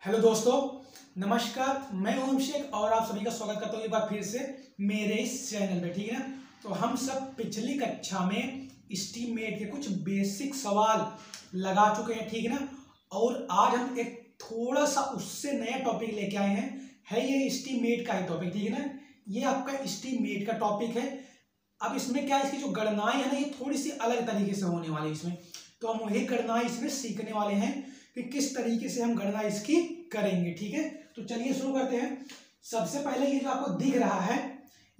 Hello दोस्तों, नमस्कार। मैं हूं अभिषेक और आप सभी का स्वागत करता हूं एक बार फिर से मेरे इस चैनल पे। ठीक है ना। तो हम सब पिछली कक्षा में एस्टीमेट के कुछ बेसिक सवाल लगा चुके हैं। ठीक है ना। और आज हम एक थोड़ा सा उससे नया टॉपिक लेके आए हैं। ये एस्टीमेट का ही टॉपिक। ठीक है ना। ये आपका एस्टीमेट का टॉपिक है। अब इसमें क्या है, इसकी जो गणनाएं है ना, ये थोड़ी सी अलग तरीके से होने वाली है इसमें। तो हम वही गणनाएं इसमें सीखने वाले हैं कि किस तरीके से हम गणना इसकी करेंगे। ठीक है। तो चलिए शुरू करते हैं। सबसे पहले ये जो आपको दिख रहा है,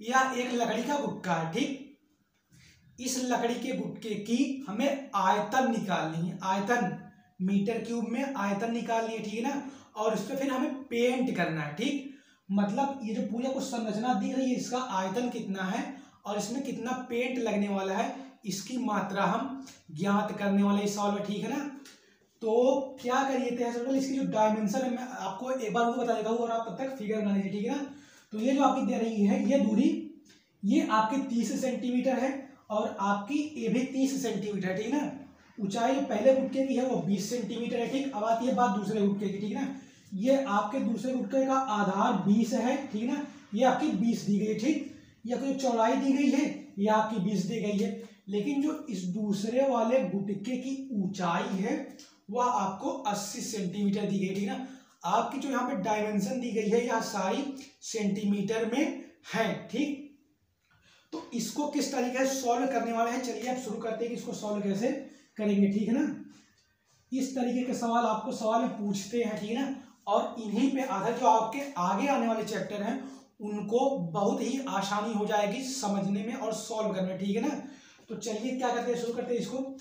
यह एक लकड़ी का गुटका है। ठीक। इस लकड़ी के गुटके की हमें आयतन निकालनी है। आयतन मीटर क्यूब में आयतन निकालनी है। ठीक है ना। और इस पर फिर हमें पेंट करना है। ठीक। मतलब ये जो पूरा कुछ संरचना दिख रही है, इसका आयतन कितना है और इसमें कितना पेंट लगने वाला है, इसकी मात्रा हम ज्ञात करने वाले इस सवाल में। ठीक है ना। तो क्या करिए थे, इसकी जो डायमेंशन है मैं आपको एक बार वो बता देता हूँ और आप तब तक फिगर बना लीजिए। ठीक है ना। तो ये जो आपकी दे रही है ये दूरी, ये आपकी 30 सेंटीमीटर है और आपकी ये भी 30 सेंटीमीटर है। ठीक है ना। ऊंचाई पहले गुटके की है वो 20 सेंटीमीटर है। ठीक। अब आती है बात दूसरे गुटके की। ठीक है ना। ये आपके दूसरे गुटके का आधार 20 है। ठीक है ना। ये आपकी 20 दी गई है। ठीक। ये कोई चौड़ाई दी गई है, ये आपकी 20 दी गई है। लेकिन जो इस दूसरे वाले गुटके की ऊंचाई है वह आपको 80 सेंटीमीटर दी गई। ठीक ना। आपकी जो यहाँ पे डायमेंशन दी गई है यह सारी सेंटीमीटर में है। ठीक। तो इसको किस तरीके से सॉल्व करने वाले हैं, चलिए आप शुरू करते हैं कि इसको सॉल्व कैसे करेंगे। ठीक है ना। इस तरीके के सवाल आपको सवाल में पूछते हैं। ठीक है ना। और इन्हीं पे आधार जो आपके आगे आने वाले चैप्टर हैं उनको बहुत ही आसानी हो जाएगी समझने में और सॉल्व करने में। ठीक है ना। तो चलिए क्या करते हैं, शुरू करते हैं इसको।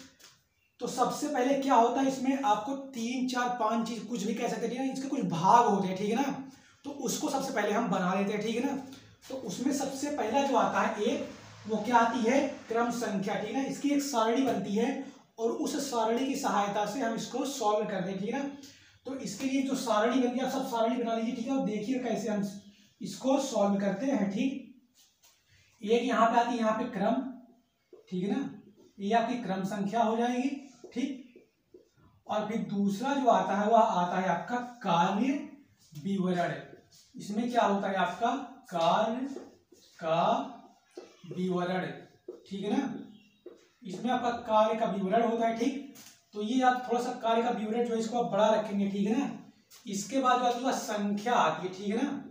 तो सबसे पहले क्या होता है, इसमें आपको 3 4 5 चीज कुछ भी कह सकते हैं। इसके कुछ भाग होते हैं। ठीक है ना। तो उसको सबसे पहले हम बना लेते हैं। ठीक है ना। तो उसमें सबसे पहला जो आता है एक, वो क्या आती है, क्रम संख्या। ठीक है ना। इसकी एक सारणी बनती है और उस सारणी की सहायता से हम इसको सॉल्व करते हैं। ठीक है ना। तो इसके लिए जो सारणी बनती है, आप सब सारणी बना लीजिए। ठीक है। और देखिए कैसे हम इसको सॉल्व करते हैं। ठीक। एक यहाँ पे आती है, यहाँ पे क्रम। ठीक है ना। ये आपकी क्रम संख्या हो जाएगी। ठीक। और फिर दूसरा जो आता है वह आता है आपका कार्य विवरण। इसमें क्या होता है, आपका कार्य का विवरण। ठीक है ना। इसमें आपका कार्य का विवरण होता है। ठीक। तो ये आप थोड़ा सा कार्य का विवरण जो है इसको आप बड़ा रखेंगे। ठीक है ना। इसके बाद जो आती है संख्या आती है। ठीक है ना।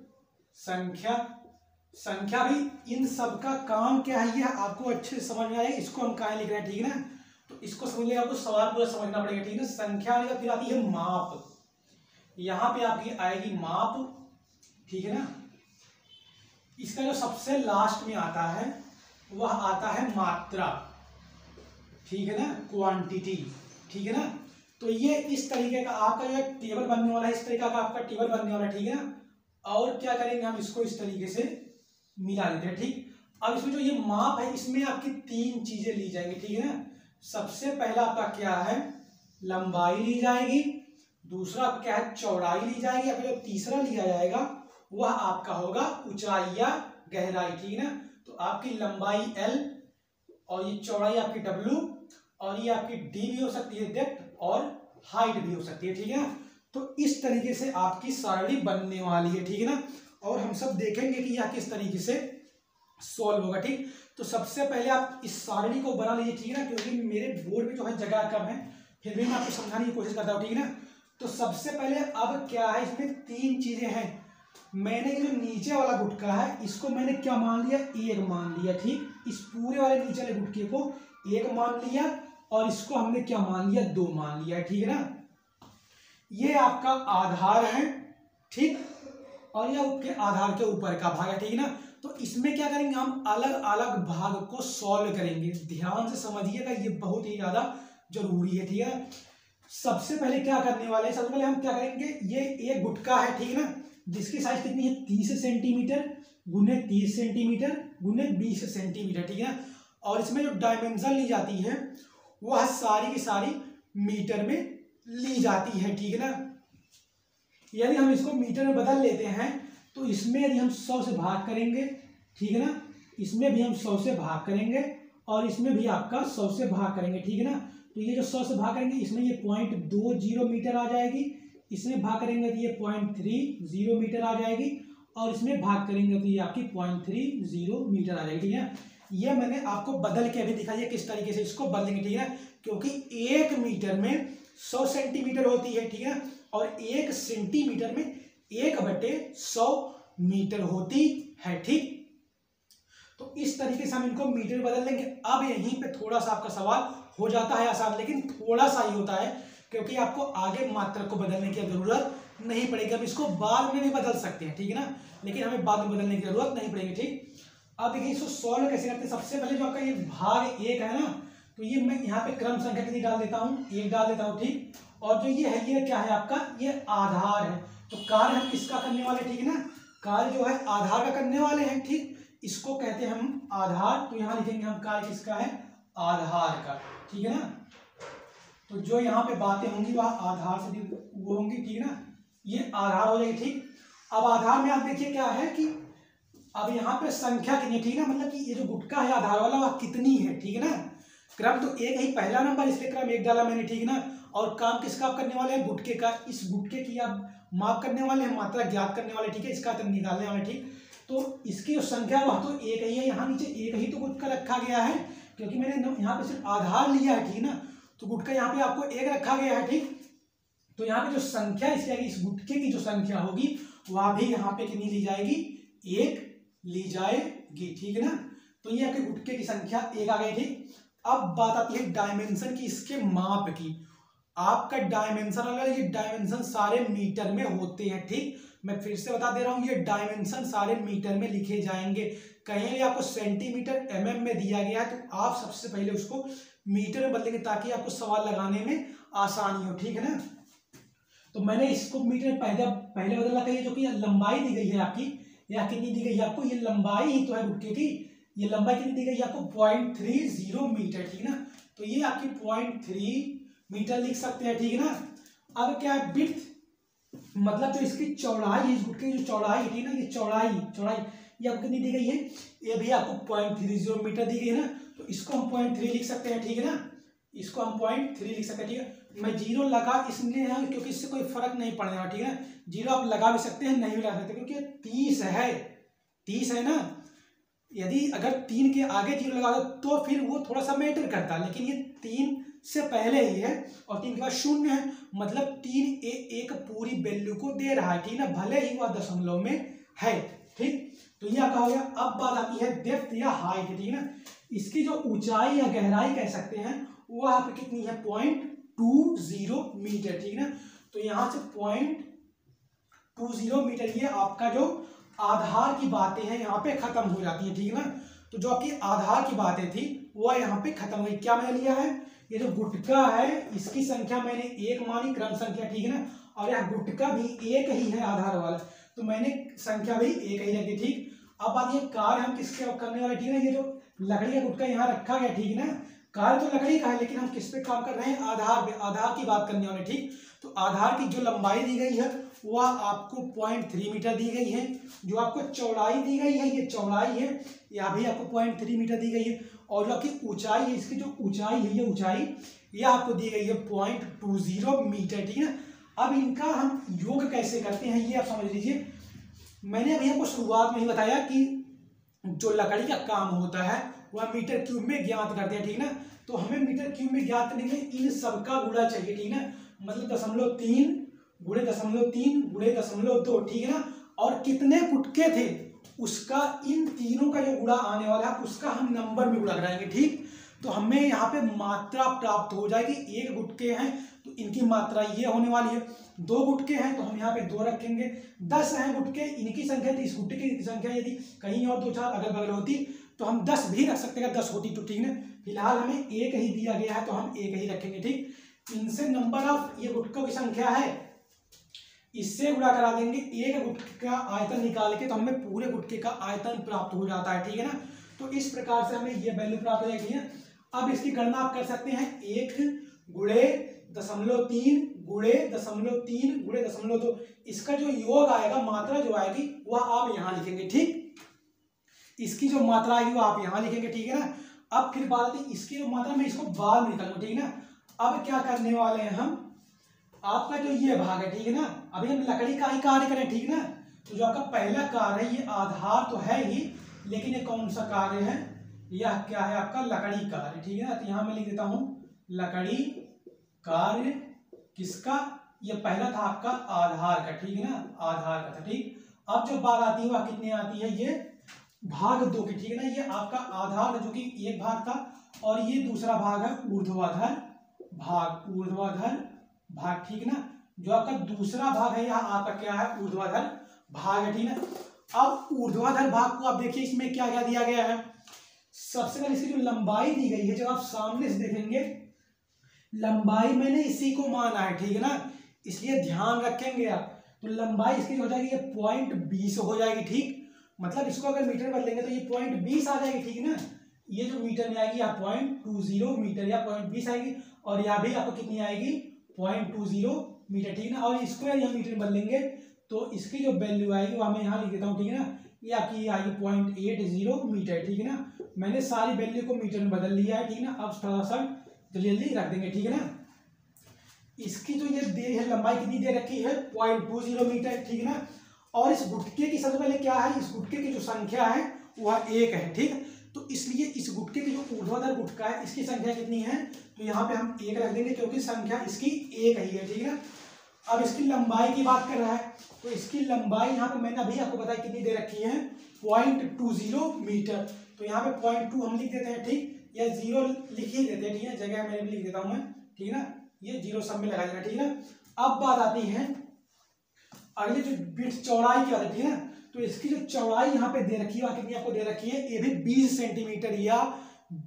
संख्या भी इन सब का काम क्या है ये आपको अच्छे से समझ में आएगा। इसको हम कहाँ लिख रहे हैं। ठीक है ना। तो इसको समझने आपको सवाल पूरा समझना पड़ेगा। ठीक है। संख्या आएगा, फिर आती है माप। यहां पे आपकी आएगी माप। ठीक है ना। इसका जो सबसे लास्ट में आता है वह आता है मात्रा। ठीक है ना, क्वांटिटी। ठीक है ना। तो ये इस तरीके का आपका जो टेबल बनने वाला है, इस तरीके का आपका टेबल बनने वाला है। ठीक है ना। और क्या करेंगे, हम इसको इस तरीके से मिला लेते हैं। ठीक। अब इसमें जो ये माप है इसमें आपकी 3 चीजें ली जाएंगी। ठीक है ना। सबसे पहला आपका क्या है, लंबाई ली जाएगी। दूसरा क्या है, चौड़ाई ली जाएगी। या फिर जो तीसरा लिया जाएगा वह आपका होगा ऊंचाई या गहराई। ठीक है ना। तो आपकी लंबाई L और ये चौड़ाई आपकी W और ये आपकी D भी हो सकती है, डेप्थ, और हाइट भी हो सकती है। ठीक है ना। तो इस तरीके से आपकी सारणी बनने वाली है। ठीक है ना। और हम सब देखेंगे कि यह किस तरीके से सॉल्व होगा। ठीक। तो सबसे पहले आप इस सारणी को बना लीजिए। ठीक है ना। क्योंकि मेरे बोर्ड में जो है जगह कम है, फिर भी मैं आपको समझाने की कोशिश करता हूँ। ठीक है ना। तो सबसे पहले अब क्या है, इसमें 3 चीजें हैं। मैंने ये जो नीचे वाला गुटका है इसको मैंने क्या मान लिया, 1 मान लिया। ठीक। इस पूरे वाले नीचे वाले गुटके को 1 मान लिया और इसको हमने क्या मान लिया, 2 मान लिया। ठीक है ना। ये आपका आधार है। ठीक। और यह उसके आधार के ऊपर का भाग है। ठीक है ना। तो इसमें क्या करेंगे, हम अलग अलग भाग को सॉल्व करेंगे। ध्यान से समझिएगा, ये बहुत ही ज्यादा जरूरी है। ठीक है। सबसे पहले क्या करने वाले हैं, सबसे पहले हम क्या करेंगे, ये एक गुटका है। ठीक है ना। जिसकी साइज कितनी है, 30 सेंटीमीटर गुने 30 सेंटीमीटर गुने 20 सेंटीमीटर। ठीक है ना। और इसमें जो डायमेंशन ली जाती है वह सारी की सारी मीटर में ली जाती है। ठीक है ना। यदि हम इसको मीटर में बदल लेते हैं तो इसमें यदि हम 100 से भाग करेंगे, ठीक है ना, इसमें भी हम 100 से भाग करेंगे और इसमें भी आपका 100 से भाग करेंगे। ठीक है ना। तो ये जो 100 से भाग करेंगे इसमें ये 0.20 मीटर आ जाएगी, इसमें भाग करेंगे तो ये 0.30 मीटर आ जाएगी, और इसमें भाग करेंगे तो ये आपकी 0.30 मीटर आ जाएगी। ठीक है, ये मैंने आपको बदल के अभी दिखाई है किस तरीके से इसको बदलेंगे। ठीक है, क्योंकि 1 मीटर में 100 सेंटीमीटर होती है। ठीक है, और 1 सेंटीमीटर में 1/100 मीटर होती है। ठीक, तो इस तरीके से हम इनको मीटर में बदल लेंगे। अब यहीं पे थोड़ा सा आपका सवाल हो जाता है आसान, लेकिन थोड़ा सा ही होता है, क्योंकि आपको आगे मात्रक को बदलने की जरूरत नहीं पड़ेगी। हम इसको बाद में भी बदल सकते हैं, ठीक है ना, लेकिन हमें बाद में बदलने की जरूरत नहीं पड़ेगी। ठीक, अब देखिए इसको सॉल्व कैसे करते हैं। सबसे पहले जो आपका ये भाग 1 है ना, तो ये मैं यहाँ पे क्रम संख्या कितनी डाल देता हूँ, 1 डाल देता हूँ। ठीक, और जो ये है ये क्या है आपका, ये आधार है। तो कार्य हम किसका करने वाले, ठीक है ना, कार्य जो है आधार का करने वाले हैं। ठीक, इसको कहते हैं हम आधार, तो यहाँ लिखेंगे हम कार्य किसका है, आधार का। ठीक है ना, तो जो यहाँ पे बातें होंगी वह आधार से वो होंगी। ठीक है ना, ये आधार हो जाएगी। ठीक, अब आधार में आप देखिए क्या है कि अब यहाँ पे संख्या कितनी है, ठीक है ना, मतलब कि ये जो गुटका है आधार वाला वह कितनी है। ठीक है ना, क्रम तो 1 ही, पहला नंबर, इसलिए क्रम 1 डाला मैंने। ठीक है ना, और काम किसका आप करने वाले हैं, गुटके का। इस गुटके की आप माप करने वाले हैं, मात्रा ज्ञात करने वाले। ठीक है, इसका तो निकालने वाले। ठीक, तो इसकी जो संख्या वह तो 1 ही है, यहाँ नीचे 1 ही तो गुटका रखा गया है, क्योंकि मैंने यहाँ पे सिर्फ आधार लिया है। ठीक है ना, तो गुटका यहाँ पे आपको 1 रखा गया है। ठीक, तो यहाँ पे जो संख्या इसकी आएगी, इस गुटके की जो संख्या होगी वह भी यहाँ पे कितनी ली जाएगी, 1 ली जाएगी। ठीक है ना, तो ये आपके गुटके की संख्या 1 आ गई। ठीक, अब बात आती है डायमेंशन की, इसके माप की। आपका डायमेंशन, अगर ये डायमेंशन सारे मीटर में होते हैं। ठीक, मैं फिर से बता दे रहा हूं, ये डायमेंशन सारे मीटर में लिखे जाएंगे। कहीं भी आपको सेंटीमीटर mm में दिया गया है तो आप सबसे पहले उसको मीटर में बदलेंगे, ताकि आपको सवाल लगाने में आसानी हो। ठीक है ना, तो मैंने इसको मीटर में पहले बदला कहिए, जो कि लंबाई दी गई है आपकी, या कितनी दी गई है आपको, ये लंबाई ही तो है गुटके की, ये लंबाई कितनी दी गई है आपको, 0.30 मीटर। ठीक है ना, तो ये आपकी 0.3 मीटर लिख सकते हैं। ठीक है ना, अब क्या है, विड्थ, मतलब जो इसकी चौड़ाई है, इस गुटके की जो चौड़ाई है ना, ये चौड़ाई ये आपको कितनी दी गई है, ये भी आपको 0.30 मीटर दी गई है ना, तो इसको हम 0.3 लिख सकते हैं। ठीक है ना, इसको हम 0.3 लिख सकते हैं। ठीक है, मैं 0 लगा इसलिए है क्योंकि इससे कोई फर्क नहीं पड़ने वाला। ठीक है, 0 आप लगा भी सकते हैं, नहीं भी लगा सकते, क्योंकि 30 है ना। यदि अगर 3 के आगे 0 लगा दो तो फिर वो थोड़ा सा मैटर करता है, लेकिन ये 3 से पहले ही है और 3 के बाद 0 है, मतलब 3 एक पूरी वैल्यू को दे रहा है। ठीक है ना, भले ही वह दशमलव में है। ठीक, तो ये आपका हो गया। अब बात आती है डेप्थ या हाइट। ठीक है ना, इसकी जो ऊंचाई या गहराई कह सकते हैं वो आप कितनी है, 0.20 मीटर। ठीक है ना, तो यहां से 0.20 मीटर, ये आपका जो आधार की बातें हैं यहाँ पे खत्म हो जाती है। ठीक है ना, तो जो आपकी आधार की बातें थी वह यहाँ पे खत्म हुई। क्या मैंने लिया है, ये जो गुटका है इसकी संख्या मैंने 1 मानी, क्रम संख्या। ठीक है ना, और यह गुटका भी 1 ही है आधार वाला, तो मैंने संख्या भी 1 ही रखी। ठीक, अब बात ये कार्य हम किसके करने वाले। ठीक है ना, ये जो लकड़ी का गुटका यहाँ रखा गया, ठीक है ना, कार्य तो लकड़ी का है, लेकिन हम किस पे काम कर रहे हैं, आधार पे, आधार की बात करने वाले। ठीक, तो आधार की जो लंबाई दी गई है वह आपको 0.3 मीटर दी गई है। जो आपको चौड़ाई दी गई है, ये चौड़ाई है, यह भी आपको 0.3 मीटर दी गई है। और जो आपकी ऊंचाई है, इसकी जो ऊंचाई है, ये ऊंचाई ये आपको दी गई है 0.20 मीटर। ठीक है ना, अब इनका हम योग कैसे करते हैं ये आप समझ लीजिए। मैंने अभी आपको शुरुआत में ही बताया कि जो लकड़ी का काम होता है वह मीटर क्यूब में ज्ञात करते हैं। ठीक है ना, तो हमें मीटर क्यूब में ज्ञात करने के लिए इन सबका गुणा चाहिए। ठीक है ना, मतलब 0.3 गुणे 0.3 गुणे 0.2। ठीक है ना, और कितने गुटके थे उसका, इन तीनों का जो गुणा आने वाला है उसका हम नंबर में गुणा कराएंगे। ठीक, तो हमें यहाँ पे मात्रा प्राप्त हो जाएगी। 1 गुटके हैं तो इनकी मात्रा ये होने वाली है, 2 गुटके हैं तो हम यहाँ पे 2 रखेंगे, 10 हैं गुटके, इनकी संख्या थी, इस गुटके की संख्या यदि कहीं और 2-4 अगल बगल होती तो हम 10 भी रख सकते हैं, 10 होती तो। ठीक है, फिलहाल हमें 1 ही दिया गया है तो हम 1 ही रखेंगे। ठीक, इनसे नंबर ऑफ ये गुटकों की संख्या है, इससे गुणा करा देंगे, 1 गुटके का आयतन निकाल के तो हमें पूरे गुटके का आयतन प्राप्त हो जाता है। ठीक है ना, तो इस प्रकार से हमें ये वैल्यू प्राप्त हो जाएगी। अब इसकी गणना आप कर सकते हैं, 1 गुणे 0.3 गुणे 0.3 गुणे 0.2, इसका जो योग आएगा, मात्रा जो आएगी वह आप यहाँ लिखेंगे। ठीक, इसकी जो मात्रा आएगी वो आप यहाँ लिखेंगे। ठीक है ना, अब फिर बात आती है इसकी जो मात्रा, मैं इसको बाद में निकालूंगा। ठीक है ना, अब क्या करने वाले हैं हम, आपका जो ये भाग है, ठीक है ना, अभी हम लकड़ी का ही कार्य करें, ठीक है ना। तो जो आपका पहला कार्य है, ये आधार तो है ही, लेकिन ये कौन सा कार्य है, यह क्या है आपका लकड़ी कार्य, ठीक है ना। तो यहाँ मैं लिख देता हूं लकड़ी कार्य किसका, ये पहला था आपका आधार का, ठीक है ना, आधार का था, ठीक। अब जो बात आती है वह कितने आती है, ये भाग 2 की, ठीक है ना। ये आपका आधार जो कि एक भाग था, और ये दूसरा भाग है ऊर्ध्वाधर भाग, ऊर्ध्वाधर भाग, ठीक है ना। जो आपका दूसरा भाग है यहाँ आपका क्या है, ऊर्ध्वाधर भाग है, ठीक है ना। अब ऊर्ध्वाधर भाग को आप देखिए, इसमें क्या क्या दिया गया है। सबसे पहले इसकी जो लंबाई दी गई है, जब आप सामने से देखेंगे, लंबाई मैंने इसी को माना है, ठीक है ना, इसलिए ध्यान रखेंगे आप। तो लंबाई इसकी जो हो जाएगी, ये 0.20 हो जाएगी, ठीक। मतलब इसको अगर मीटर बदलेंगे तो ये 0.20 आ जाएगी, ठीक है ना। ये जो मीटर में आएगी यहाँ 0.20 मीटर या 0.20 आएगी, और यहाँ भी आपको कितनी आएगी 0.20 मीटर, ठीक है ना। और इसको यह मीटर बदलेंगे तो इसकी जो वैल्यू आएगी वो मैं यहाँ लिख देता हूँ, ठीक है ना। ये आपकी आएगी 0.80 मीटर, ठीक है ना। मैंने सारी वैल्यू को मीटर में बदल लिया है, ठीक है ना। अब थोड़ा सा जल्दी रख देंगे, ठीक है ना। इसकी जो ये दे है लंबाई कितनी दे रखी है, 0.20 मीटर, ठीक है ना। और इस गुटके की सबसे पहले क्या है, इस गुटके की जो संख्या है वह 1 है, ठीक। तो इसलिए इस गुटके की जो ऊर्ध्वाधर गुटका है, इसकी संख्या कितनी है, तो यहाँ पे हम 1 रख देंगे, क्योंकि संख्या इसकी 1 ही है, ठीक है ना। अब इसकी लंबाई की बात कर रहा है, तो इसकी लंबाई यहाँ पे मैंने अभी आपको बताया कितनी दे रखी है, 0.20 मीटर। तो यहाँ पे 0.2 हम लिख देते हैं, ठीक, या 0 लिख ही देते हैं, ठीक है, जगह मैं भी लिख देता हूँ मैं, ठीक है ना। ये 0 सब में लगा देना, ठीक है ना। अब बात आती है अगले जो बिट चौड़ाई की बात है, ठीक है ना। तो इसकी जो चौड़ाई यहाँ पे दे रखी है वह कितनी आपको दे रखी है, ये भी 20 सेंटीमीटर या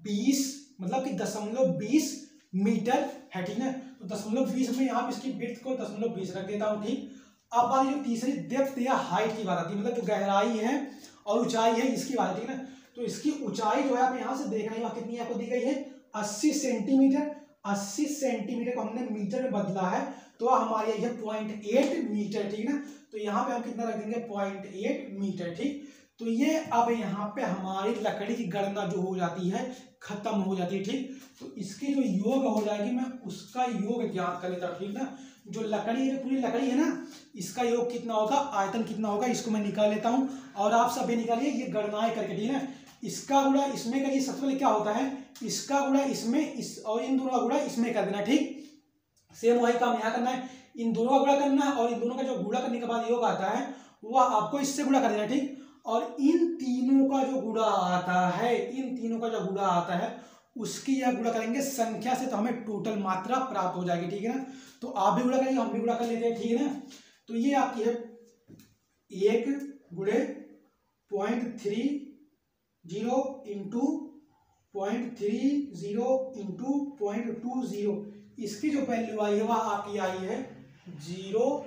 20 मतलब कि 0.20 मीटर है, ठीक है। तो 0.20 में यहाँ पे इसकी बिट को 0.20 रख देता हूँ, ठीक। अब बात जो तीसरी डेप्थ या हाइट की बात आती है, मतलब जो गहराई है और ऊंचाई है इसकी बात, ठीक है ना। तो इसकी ऊंचाई जो है आप यहाँ से देख रहे हैं कितनी आपको दी गई है, 80 सेंटीमीटर। 80 सेंटीमीटर को हमने मीटर में बदला है, तो हमारे ये 0.8 मीटर, ठीक ना। तो यहाँ पे हम कितना रख देंगे, 0.8 मीटर, ठीक। तो ये अब यहाँ पे हमारी लकड़ी की गणना जो हो जाती है खत्म हो जाती है, ठीक। तो इसकी जो योग हो जाएगी, मैं उसका योग ज्ञात कर लेता हूँ, ठीक ना। जो लकड़ी है, पूरी लकड़ी है ना, इसका योग कितना होगा, आयतन कितना होगा, इसको मैं निकाल लेता हूँ, और आप सभी निकालिए ये गणनाएं करके, ठीक है। इसका गुणा इसमें करिए, सबसे पहले क्या होता है, इसका गुणा इसमें, इस और इन दोनों का गुणा इसमें कर देना, ठीक। सेम वही काम यहाँ करना है, इन दोनों का गुणा करना है, और इन दोनों का जो गुणा करने के बाद योग आता है वह आपको इससे गुणा कर देना, ठीक। और इन तीनों का जो गुणा आता है, इन तीनों का जो गुणा आता है उसकी यह गुणा करेंगे संख्या से, तो हमें टोटल मात्रा प्राप्त हो जाएगी, ठीक है ना। तो आप भी गुणा करेंगे, हम भी गुणा कर लेते हैं, ठीक है ना। तो ये आपकी है 1 गुणे 0.30 इंटू 0.30 इंटू 0.20, इसकी जो वैल्यू आई है वह आपकी आई है 0,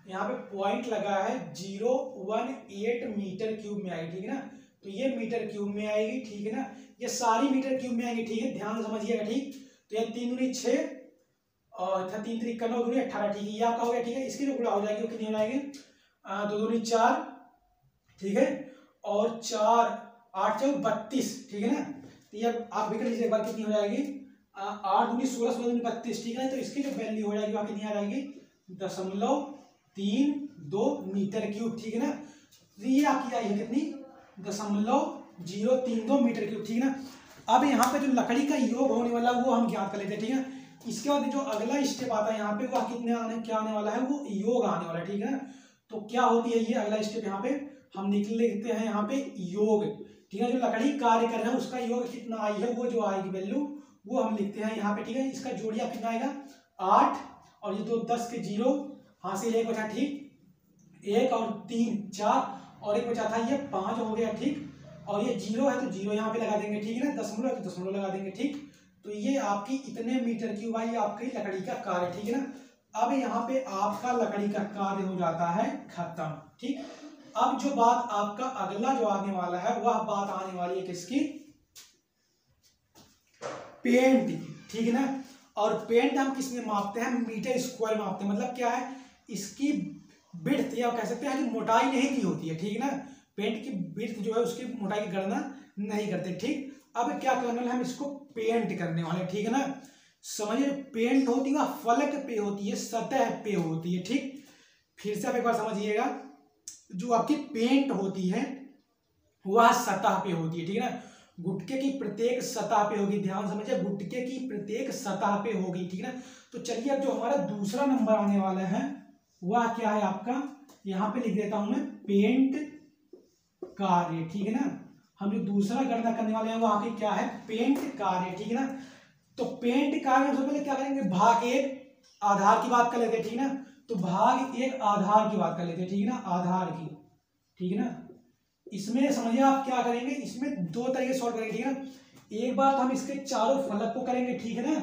यहाँ पे पॉइंट लगा है 018 मीटर क्यूब में आएगी, ठीक है ना। तो ये मीटर क्यूब में आएगी, ठीक है ना। ये सारी मीटर क्यूब में आएगी, ठीक है, ध्यान से समझिएगा, ठीक। तो ये 3 दूनी 6 और 3 3 9 दूनी 18, ठीक है, ये आपका हो गया, ठीक है। इसकी जो गुणा हो जाएगी वो कितनी हो जाएगी, 2 दूनी 4, ठीक है, और 4 8 4 32, ठीक है ना। तो ये आप भी कर लीजिए एक बार, कितनी हो जाएगी, 8 दूनी 16 16 दूनी 32, ठीक है। तो इसकी जो वैल्यू हो जाएगी वह कितनी आ जाएगी, 0.32 मीटर क्यूब, ठीक है ना। तो ये आपकी आई है कितनी, 0.032 मीटर क्यूब, ठीक है ना। अब यहाँ पे जो लकड़ी का योग होने वाला है वो हम ज्ञात कर लेते हैं, ठीक है। इसके बाद जो अगला स्टेप आता है यहाँ पे, वह कितने क्या आने वाला है, वो योग आने वाला है, ठीक है ना। तो क्या होती है ये अगला स्टेप, यहाँ पे हम निकल लेते हैं यहाँ पे योग, ठीक है। जो लकड़ी कार्य कर रहे हैं उसका योग कितना आई है, वो जो आएगी वैल्यू वो हम लिखते हैं यहाँ पे, ठीक है। इसका जोड़िया कितना आएगा 8, और ये 2 10 के 0, हासिल 1 बचा, ठीक, 1 और 3 4, और 1 बचा था ये 5 हो गया, ठीक। और ये 0 है तो 0 यहाँ पे लगा देंगे, ठीक है ना। दशमलव है तो दशमलव लगा देंगे, ठीक। तो ये आपकी इतने मीटर क्यूब आई आपकी लकड़ी का कार्य, ठीक है ना। अब यहाँ पे आपका लकड़ी का कार्य हो जाता है खत्म, ठीक। अब जो बात आपका अगला जो आने वाला है वह बात आने वाली है किसकी, पेंट की, ठीक है ना। और पेंट हम किस में मापते हैं, मीटर स्क्वायर मापते हैं। मतलब क्या है, इसकी विड्थ या कह सकते हैं कि मोटाई नहीं दी होती है, ठीक है ना। पेंट की विड्थ जो है उसकी मोटाई की गणना नहीं करते, ठीक। अब क्या करना है, हम इसको पेंट करने वाले, ठीक है ना। समझिए पेंट होती है फलक पे होती है, सतह पे होती है। ठीक, फिर से आप एक बार समझिएगा, जो आपकी पेंट होती है वह सतह पे होती है। ठीक है ना, गुटके की प्रत्येक सतह पे होगी, ध्यान समझिए, गुटके की प्रत्येक सतह पे होगी। ठीक है ना, तो चलिए अब जो हमारा दूसरा नंबर आने वाला है वह क्या है आपका, यहाँ पे लिख देता हूं मैं, पेंट कार्य। ठीक है ना, हम जो दूसरा गणना करने वाले हैं वहां पे क्या है, पेंट कार्य। ठीक है ना, तो पेंट कार्य में सबसे पहले क्या करेंगे, भाग एक आधार की बात कर लेते हैं। ठीक है ना, तो भाग एक आधार की बात कर लेते हैं। ठीक है ना, आधार की। ठीक है ना, इसमें समझिए आप क्या करेंगे, इसमें दो तरीके सॉल्व करेंगे। ठीक है ना, एक बार तो हम इसके चारों फलक को करेंगे। ठीक है ना,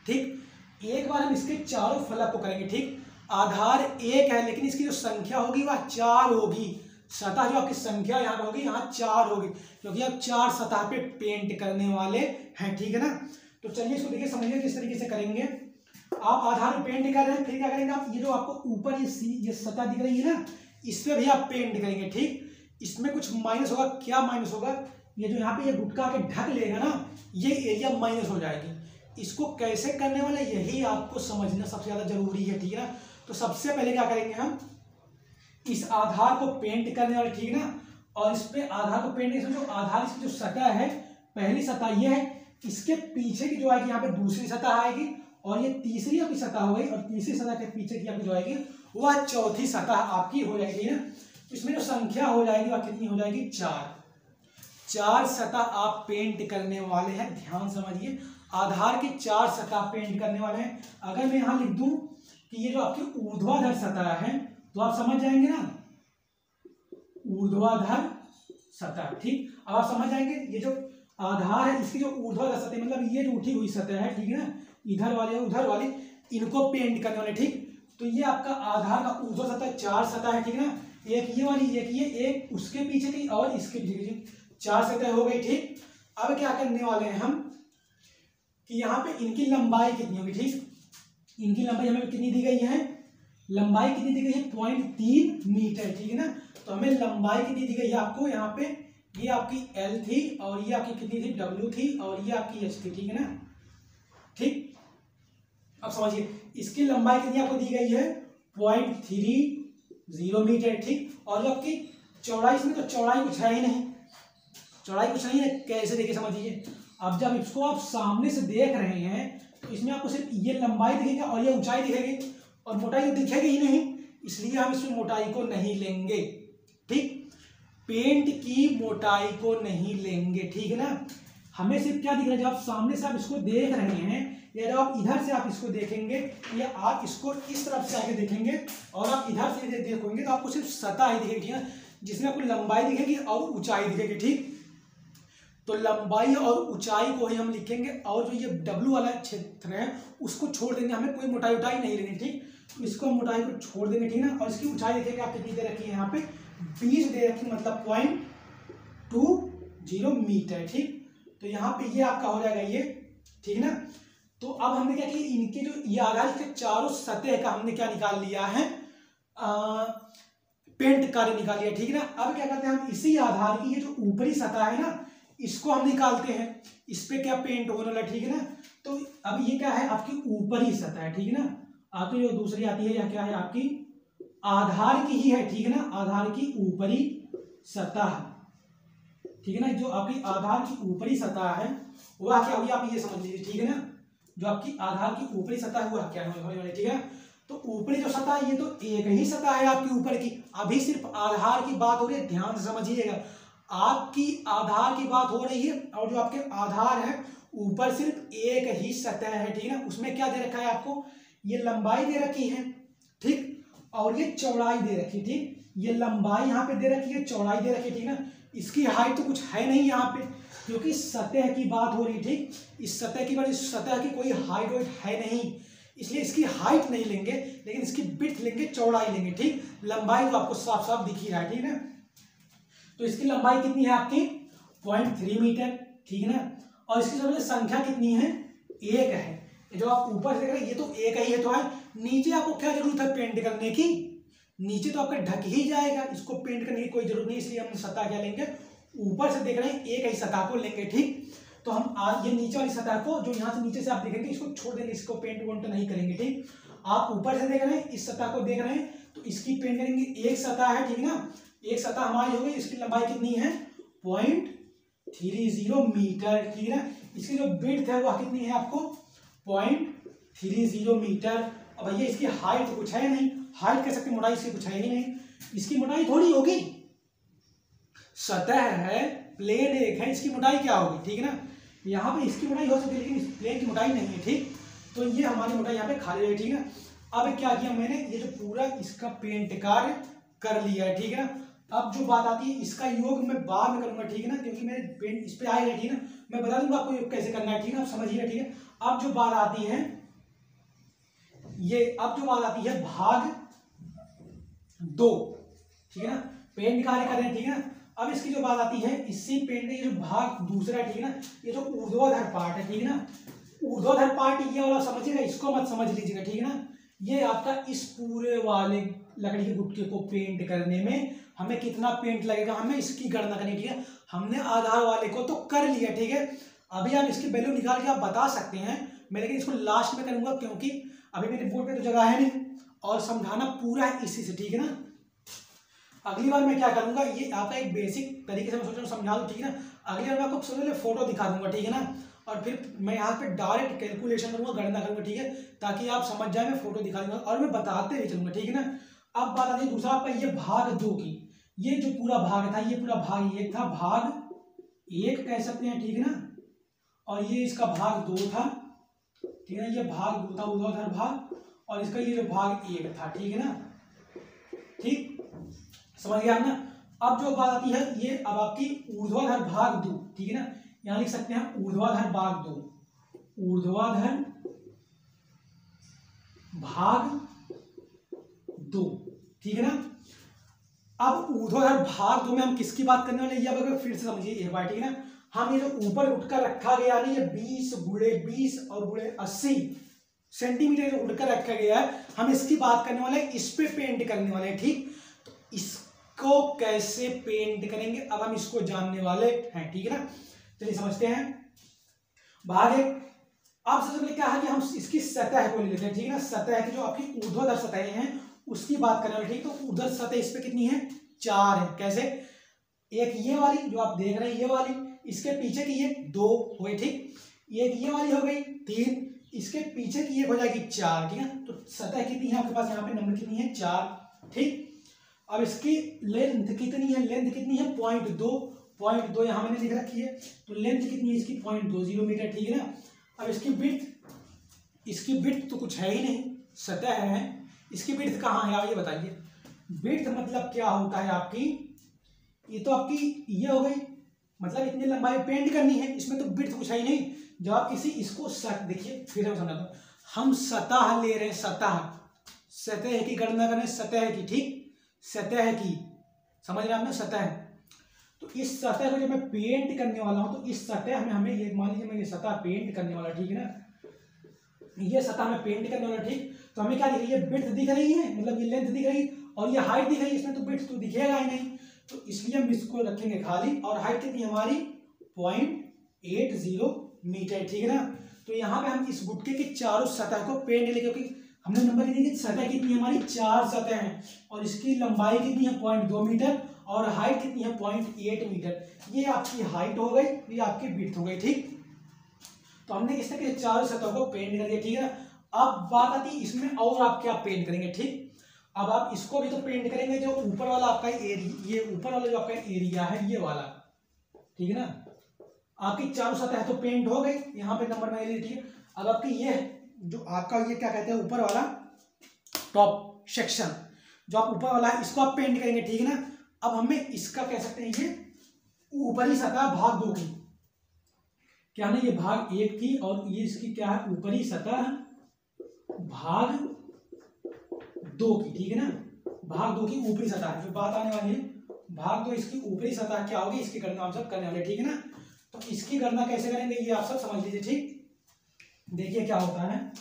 ठीक, एक बार हम इसके चारों फलक को करेंगे। ठीक, आधार एक है लेकिन इसकी जो संख्या होगी वह 4 होगी। सतह जो आपकी संख्या यहाँ पे होगी, यहाँ 4 होगी, क्योंकि आप 4 सतह पे पेंट करने वाले हैं। ठीक है ना, तो चलिए इसको देखिए, समझिए किस तरीके से करेंगे। आप आधार पे पेंट कर रहे हैं, फिर क्या करेंगे आप, ये जो आपको ऊपर ये सतह दिख रही है ना, इस पे भी आप पेंट करेंगे। ठीक, इसमें कुछ माइनस होगा, क्या माइनस होगा, ये जो यहाँ पे ये गुटका के ढक लेगा ना, ये एरिया माइनस हो जाएगी। इसको कैसे करने वाले, यही आपको समझना सबसे ज्यादा जरूरी है। ठीक है ना, तो सबसे पहले क्या करेंगे हम, इस आधार को पेंट करने वाले। ठीक है ना, और इस पे आधार को पेंट, जो आधार इसकी जो सतह है, पहली सतह ये है, इसके पीछे की जो आएगी यहाँ पे दूसरी सतह आएगी, और ये तीसरी आपकी सतह हो गई, और तीसरी सतह के पीछे की आपकी जो आएगी वह चौथी सतह आपकी हो जाएगी ना। तो इसमें जो संख्या हो जाएगी वह कितनी हो जाएगी, 4 सतह आप पेंट करने वाले हैं। ध्यान समझिए, आधार की 4 सतह पेंट करने वाले हैं। अगर मैं यहां लिख दूं कि ये जो आपकी ऊर्ध्वाधर सतह है, तो आप समझ जाएंगे ना, ऊर्ध्वाधर सतह। ठीक, अब आप समझ जाएंगे, ये जो आधार है इसकी जो ऊर्ध्वाधर सतह, मतलब ये जो उठी हुई सतह है, ठीक है ना, इधर वाले उधर वाले, इनको पेंट करने वाले। ठीक, तो ये आपका आधार का ऊर्ध्वाधर सतह 4 सतह है। ठीक है ना, एक ये वाली, एक ये, एक उसके पीछे की और इसके पीछे की, 4 सतह हो गई। ठीक, अब क्या करने वाले हैं हम कि यहाँ पे इनकी लंबाई कितनी होगी। ठीक, इनकी लंबाई हमें कितनी दी गई है, लंबाई कितनी दी गई है, 0.3 मीटर। ठीक है ना, तो हमें लंबाई कितनी दी गई है आपको, यहाँ पे ये आपकी L थी, और ये आपकी कितनी थी, W थी, और ये आपकी H थी। ठीक है ना, ठीक, अब समझिए इसकी लंबाई कितनी आपको दी गई है, 0.30 मीटर। ठीक, और जो आपकी चौड़ाई, इसमें तो चौड़ाई कुछ है ही नहीं, चौड़ाई कुछ नहीं है। कैसे देखिए समझिए, अब जब इसको आप सामने से देख रहे हैं तो इसमें आपको सिर्फ ये लंबाई दिखेगी और ये ऊंचाई दिखेगी, और मोटाई तो दिखेगी ही नहीं, इसलिए हम इसमें मोटाई को नहीं लेंगे। ठीक, पेंट की मोटाई को नहीं लेंगे। ठीक है ना, हमें सिर्फ क्या दिख रहा है, जब आप सामने से आप इसको देख रहे हैं, या जब आप इधर से आप इसको देखेंगे, या आप इसको इस तरफ से आके देखेंगे और आप इधर से देखोगे, तो आपको सिर्फ सतह ही दिखेगी। ठीक है, जिसमें आपको लंबाई दिखेगी और ऊंचाई दिखेगी। ठीक, तो लंबाई और ऊंचाई को ही हम लिखेंगे, और जो ये W वाला क्षेत्र है उसको छोड़ देंगे, हमें कोई मोटाई उठाई नहीं लेनी। ठीक, तो इसको हम मोटाई को छोड़ देंगे। ठीक है ना, और इसकी ऊंचाई देखेंगे आप कितनी दे रखी है, यहाँ पे 20 दे रखी, मतलब 0.20 मीटर। ठीक, तो यहाँ पे ये आपका हो जाएगा ये। ठीक है ना, तो अब हमने क्या किया, इनके जो ये आधार के चारों सतह का हमने क्या निकाल लिया है, पेंट कार्य निकाल लिया। ठीक है ना, अब क्या करते हैं हम, इसी आधार की ये जो ऊपरी सतह है ना, इसको हम निकालते हैं, इस पे क्या पेंट होने वाला। ठीक है ना, तो अब ये क्या है, आपकी ऊपरी सतह है। ठीक है ना, आपकी जो दूसरी आती है, यह क्या है, आपकी आधार की ही है। ठीक है ना, आधार की ऊपरी सतह। ठीक है ना, जो आपकी आधार की ऊपरी सतह है वह क्या होगी, आप ये समझ लीजिए। ठीक है ना, जो आपकी आधार की ऊपरी सतह है वह क्या होने वाली। ठीक है, तो ऊपरी जो सतह है, ये तो एक ही सतह है आपकी ऊपर की, अभी सिर्फ आधार की बात हो रही है, ध्यान से समझिएगा, आपकी आधार की बात हो रही है, और जो आपके आधार है ऊपर सिर्फ एक ही सतह है। ठीक है ना, उसमें क्या दे रखा है आपको, ये लंबाई दे रखी है। ठीक, और ये चौड़ाई दे रखी है। ठीक, ये लंबाई यहाँ पे दे रखी है, चौड़ाई दे रखी है। ठीक है ना, इसकी हाइट तो कुछ है नहीं यहाँ पे, क्योंकि सतह की बात हो रही है। ठीक, इस सतह की बात, इस सतह की कोई हाइट वाइट है नहीं, इसलिए इसकी हाइट नहीं लेंगे, लेकिन इसकी विड्थ लेंगे, चौड़ाई लेंगे। ठीक, लंबाई तो आपको साफ साफ दिख ही रहा है। ठीक है ना, तो इसकी लंबाई कितनी है आपकी, 0.3 मीटर। ठीक है ना, और इसकी जो संख्या कितनी है, 1 है। जो आप ऊपर से देख रहे हैं ये तो 1 ही है, तो है नीचे आपको क्या जरूरत है पेंट करने की, नीचे तो आपका ढक ही जाएगा, इसको पेंट करने की कोई जरूरत नहीं, इसलिए हम सतह क्या लेंगे, ऊपर से देख रहे हैं 1 ही सतह को लेंगे। ठीक, तो हम ये नीचे वाली सतह को, जो यहाँ से नीचे से आप देखेंगे, इसको छोड़ देंगे, इसको पेंट वेंट नहीं करेंगे, ठीक। आप ऊपर से देख रहे हैं, इस सतह को देख रहे हैं, तो इसकी पेंट करेंगे। एक सतह है, ठीक ना, एक सतह हमारी हो गई, इसकी लंबाई कितनी है 0.30 मीटर, ठीक है। इसकी जो विड्थ है वह कितनी है आपको 0.30 मीटर। अब भैया इसकी हाइट तो कुछ है नहीं, हाइट कह सकते, मोटाई इसकी कुछ है ही नहीं, इसकी मोटाई थोड़ी होगी, सतह है, प्लेन एक है, इसकी मोटाई क्या होगी, ठीक है ना। यहाँ पे इसकी मोटाई हो सकती है लेकिन इस प्लेन की मोटाई नहीं है, ठीक। तो ये हमारी मोटाई यहाँ पे खाली है, ठीक है। अब क्या किया मैंने, ये जो पूरा इसका पेंट कार्य कर लिया है, ठीक है ना। अब जो बात आती है इसका योग मैं बाद में करूंगा, ठीक है ना, क्योंकि मेरे पेंट इस पे आएगा, ठीक है ना। मैं बता दूंगा आपको योग कैसे करना है, ठीक है, आप समझिएगा, ठीक है। अब जो बात आती है ये, अब जो बात आती है भाग 2, ठीक है ना, पेंट कार्य कर रहे हैं, ठीक है ना। अब इसकी जो बात आती है, इसी पेंट का ये जो भाग दूसरा है, ठीक है ना, ये जो ऊर्ध्वाधर पार्ट है, ठीक है ना, ऊर्ध्वाधर पार्ट ये वाला समझिएगा, इसको मत समझ लीजिएगा, ठीक है ना। ये आपका इस पूरे वाले लकड़ी के गुटके को पेंट करने में हमें कितना पेंट लगेगा, हमें इसकी गणना करनी, ठीक है। हमने आधार वाले को तो कर लिया, ठीक है। अभी आप इसकी वैल्यू निकाल के आप बता सकते हैं, मैं लेकिन इसको लास्ट में करूंगा क्योंकि अभी मेरे बोर्ड पे तो जगह है नहीं और समझाना पूरा है इसी से, ठीक है ना। अगली बार मैं क्या करूंगा, ये आपका एक बेसिक तरीके से मैं सोच रहा हूँ समझा दूं, ठीक है ना। अगली बार मैं आपको सबसे पहले फोटो दिखा दूंगा, ठीक है ना, और फिर मैं यहाँ पे डायरेक्ट कैलकुलेशन करूंगा, गणना करूंगा, ठीक है, ताकि आप समझ जाए। मैं फोटो दिखा दूंगा और मैं बताते हुए चलूंगा, ठीक है ना। अब बात आती है दूसरा आपका ये भाग 2 की, ये जो पूरा भाग था, ये पूरा भाग 1 था, भाग 1 कह सकते हैं, ठीक है ना, और ये इसका भाग 2 था, ठीक है ना, ये भाग 2 था ऊर्ध्वाधर भाग, और इसका ये जो भाग 1 था, ठीक है ना, ठीक, समझ गया आप ना। अब जो बात आती है ये अब आपकी ऊर्ध्वाधर भाग 2, ठीक है ना, यहां लिख सकते हैं ऊर्ध्वाधर भाग 2, ऊर्ध्वाधर भाग 2, ठीक है ना। अब ऊर्ध्वाधर भाग 2 में हम किसकी बात करने वाले, ये अब फिर से समझिए एक बार, ठीक है ना। हम ये जो ऊपर उठकर रखा गया ना, ये 20 गुणे 20 और गुणे 80 सेंटीमीटर उठकर रखा गया है, हम इसकी बात करने वाले हैं, इस पे पेंट करने वाले हैं, ठीक। तो इसको कैसे पेंट करेंगे अब हम इसको जानने वाले हैं, ठीक है ना। चलिए समझते हैं भाग 1। अब सबसे पहले क्या है कि हम इसकी सतह को ले लेते हैं, ठीक है ना। सतह की जो आपकी ऊर्ध्वाधर सतहें हैं उसकी बात करने वाले, ठीक। तो ऊर्ध्वाधर सतह इस पे कितनी है 4 है, कैसे, एक ये वाली जो आप देख रहे हैं ये वाली, इसके पीछे की ये 2 हो गई, ठीक, एक ये वाली हो गई 3, इसके पीछे की ये हो जाएगी 4, ठीक है। तो सतह कितनी है आपके पास, यहाँ पे नंबर कितनी है 4, ठीक। अब इसकी लेंथ कितनी है, लेंथ कितनी है 0.2 यहाँ मैंने लिख रखी है, तो लेंथ कितनी है इसकी 0.20 मीटर, ठीक है ना। अब इसकी विड्थ तो कुछ है ही नहीं, सतह है, इसकी विड्थ कहाँ है आप ये बताइए। विड्थ मतलब क्या होता है आपकी, ये तो आपकी ये हो गई, मतलब इतनी लंबाई पेंट करनी है, इसमें तो विड्थ कुछ है ही नहीं। जब आप किसी इसको देखिए फिर हम समझाता हूँ, हम सतह ले रहे हैं, सतह की गणना करें, सतह की, ठीक, सतह की, समझ रहे हैं आपने, सतह। तो इस सतह को जब मैं पेंट करने वाला हूं, तो इस सतह में हमें ये मान लीजिए मैं ये सतह पेंट करने वाला, ठीक है ना, ये सतह में पेंट करने वाला, ठीक। तो हमें क्या दिख रही है, विड्थ दिख रही है, मतलब ये लेंथ दिख रही और ये हाइट दिख रही है, इसमें तो विड्थ तो दिखेगा ही नहीं, तो इसलिए हम इसको रखेंगे खाली। और हाइट कितनी हमारी 0.80 मीटर, ठीक है ना। तो यहाँ पे हम इस गुटके की चारों सतह को पेंट ले, क्योंकि हमने नंबर कितनी की, सतह कितनी हमारी 4 सतह है, और इसकी लंबाई कितनी है 0.2 मीटर, और हाइट कितनी है 0.8 मीटर। ये आपकी हाइट हो गई, ये आपकी विड्थ हो गई, ठीक। तो हमने इस तरह के चारों सतह को पेंट कर दिया, ठीक है। अब बात आती है इसमें और आप क्या पेंट करेंगे, ठीक। अब आप इसको भी तो पेंट करेंगे, जो ऊपर वाला आपका एरिया, ये ऊपर वाला जो आपका एरिया है ये वाला, ठीक है ना। आपकी चारों सतह तो पेंट हो गई, यहाँ पे नंबर में, ठीक है। अब आपकी ये जो आपका ये क्या कहते हैं ऊपर वाला टॉप सेक्शन, जो आप ऊपर वाला है इसको आप पेंट करेंगे, ठीक है ना। अब हमें इसका कह सकते हैं ये ऊपरी सतह भाग 2 की, क्या है ना, ये भाग 1 की, और ये इसकी क्या है ऊपरी सतह भाग 2 की, ठीक है ना, भाग 2 की ऊपरी सतह जो बात आने वाली है, भाग 2 इसकी ऊपरी सतह क्या होगी, इसकी गणना हम सब करने वाले, ठीक है ना। तो इसकी गणना कैसे करेंगे ये आप सब समझ लीजिए, ठीक। देखिए क्या होता है,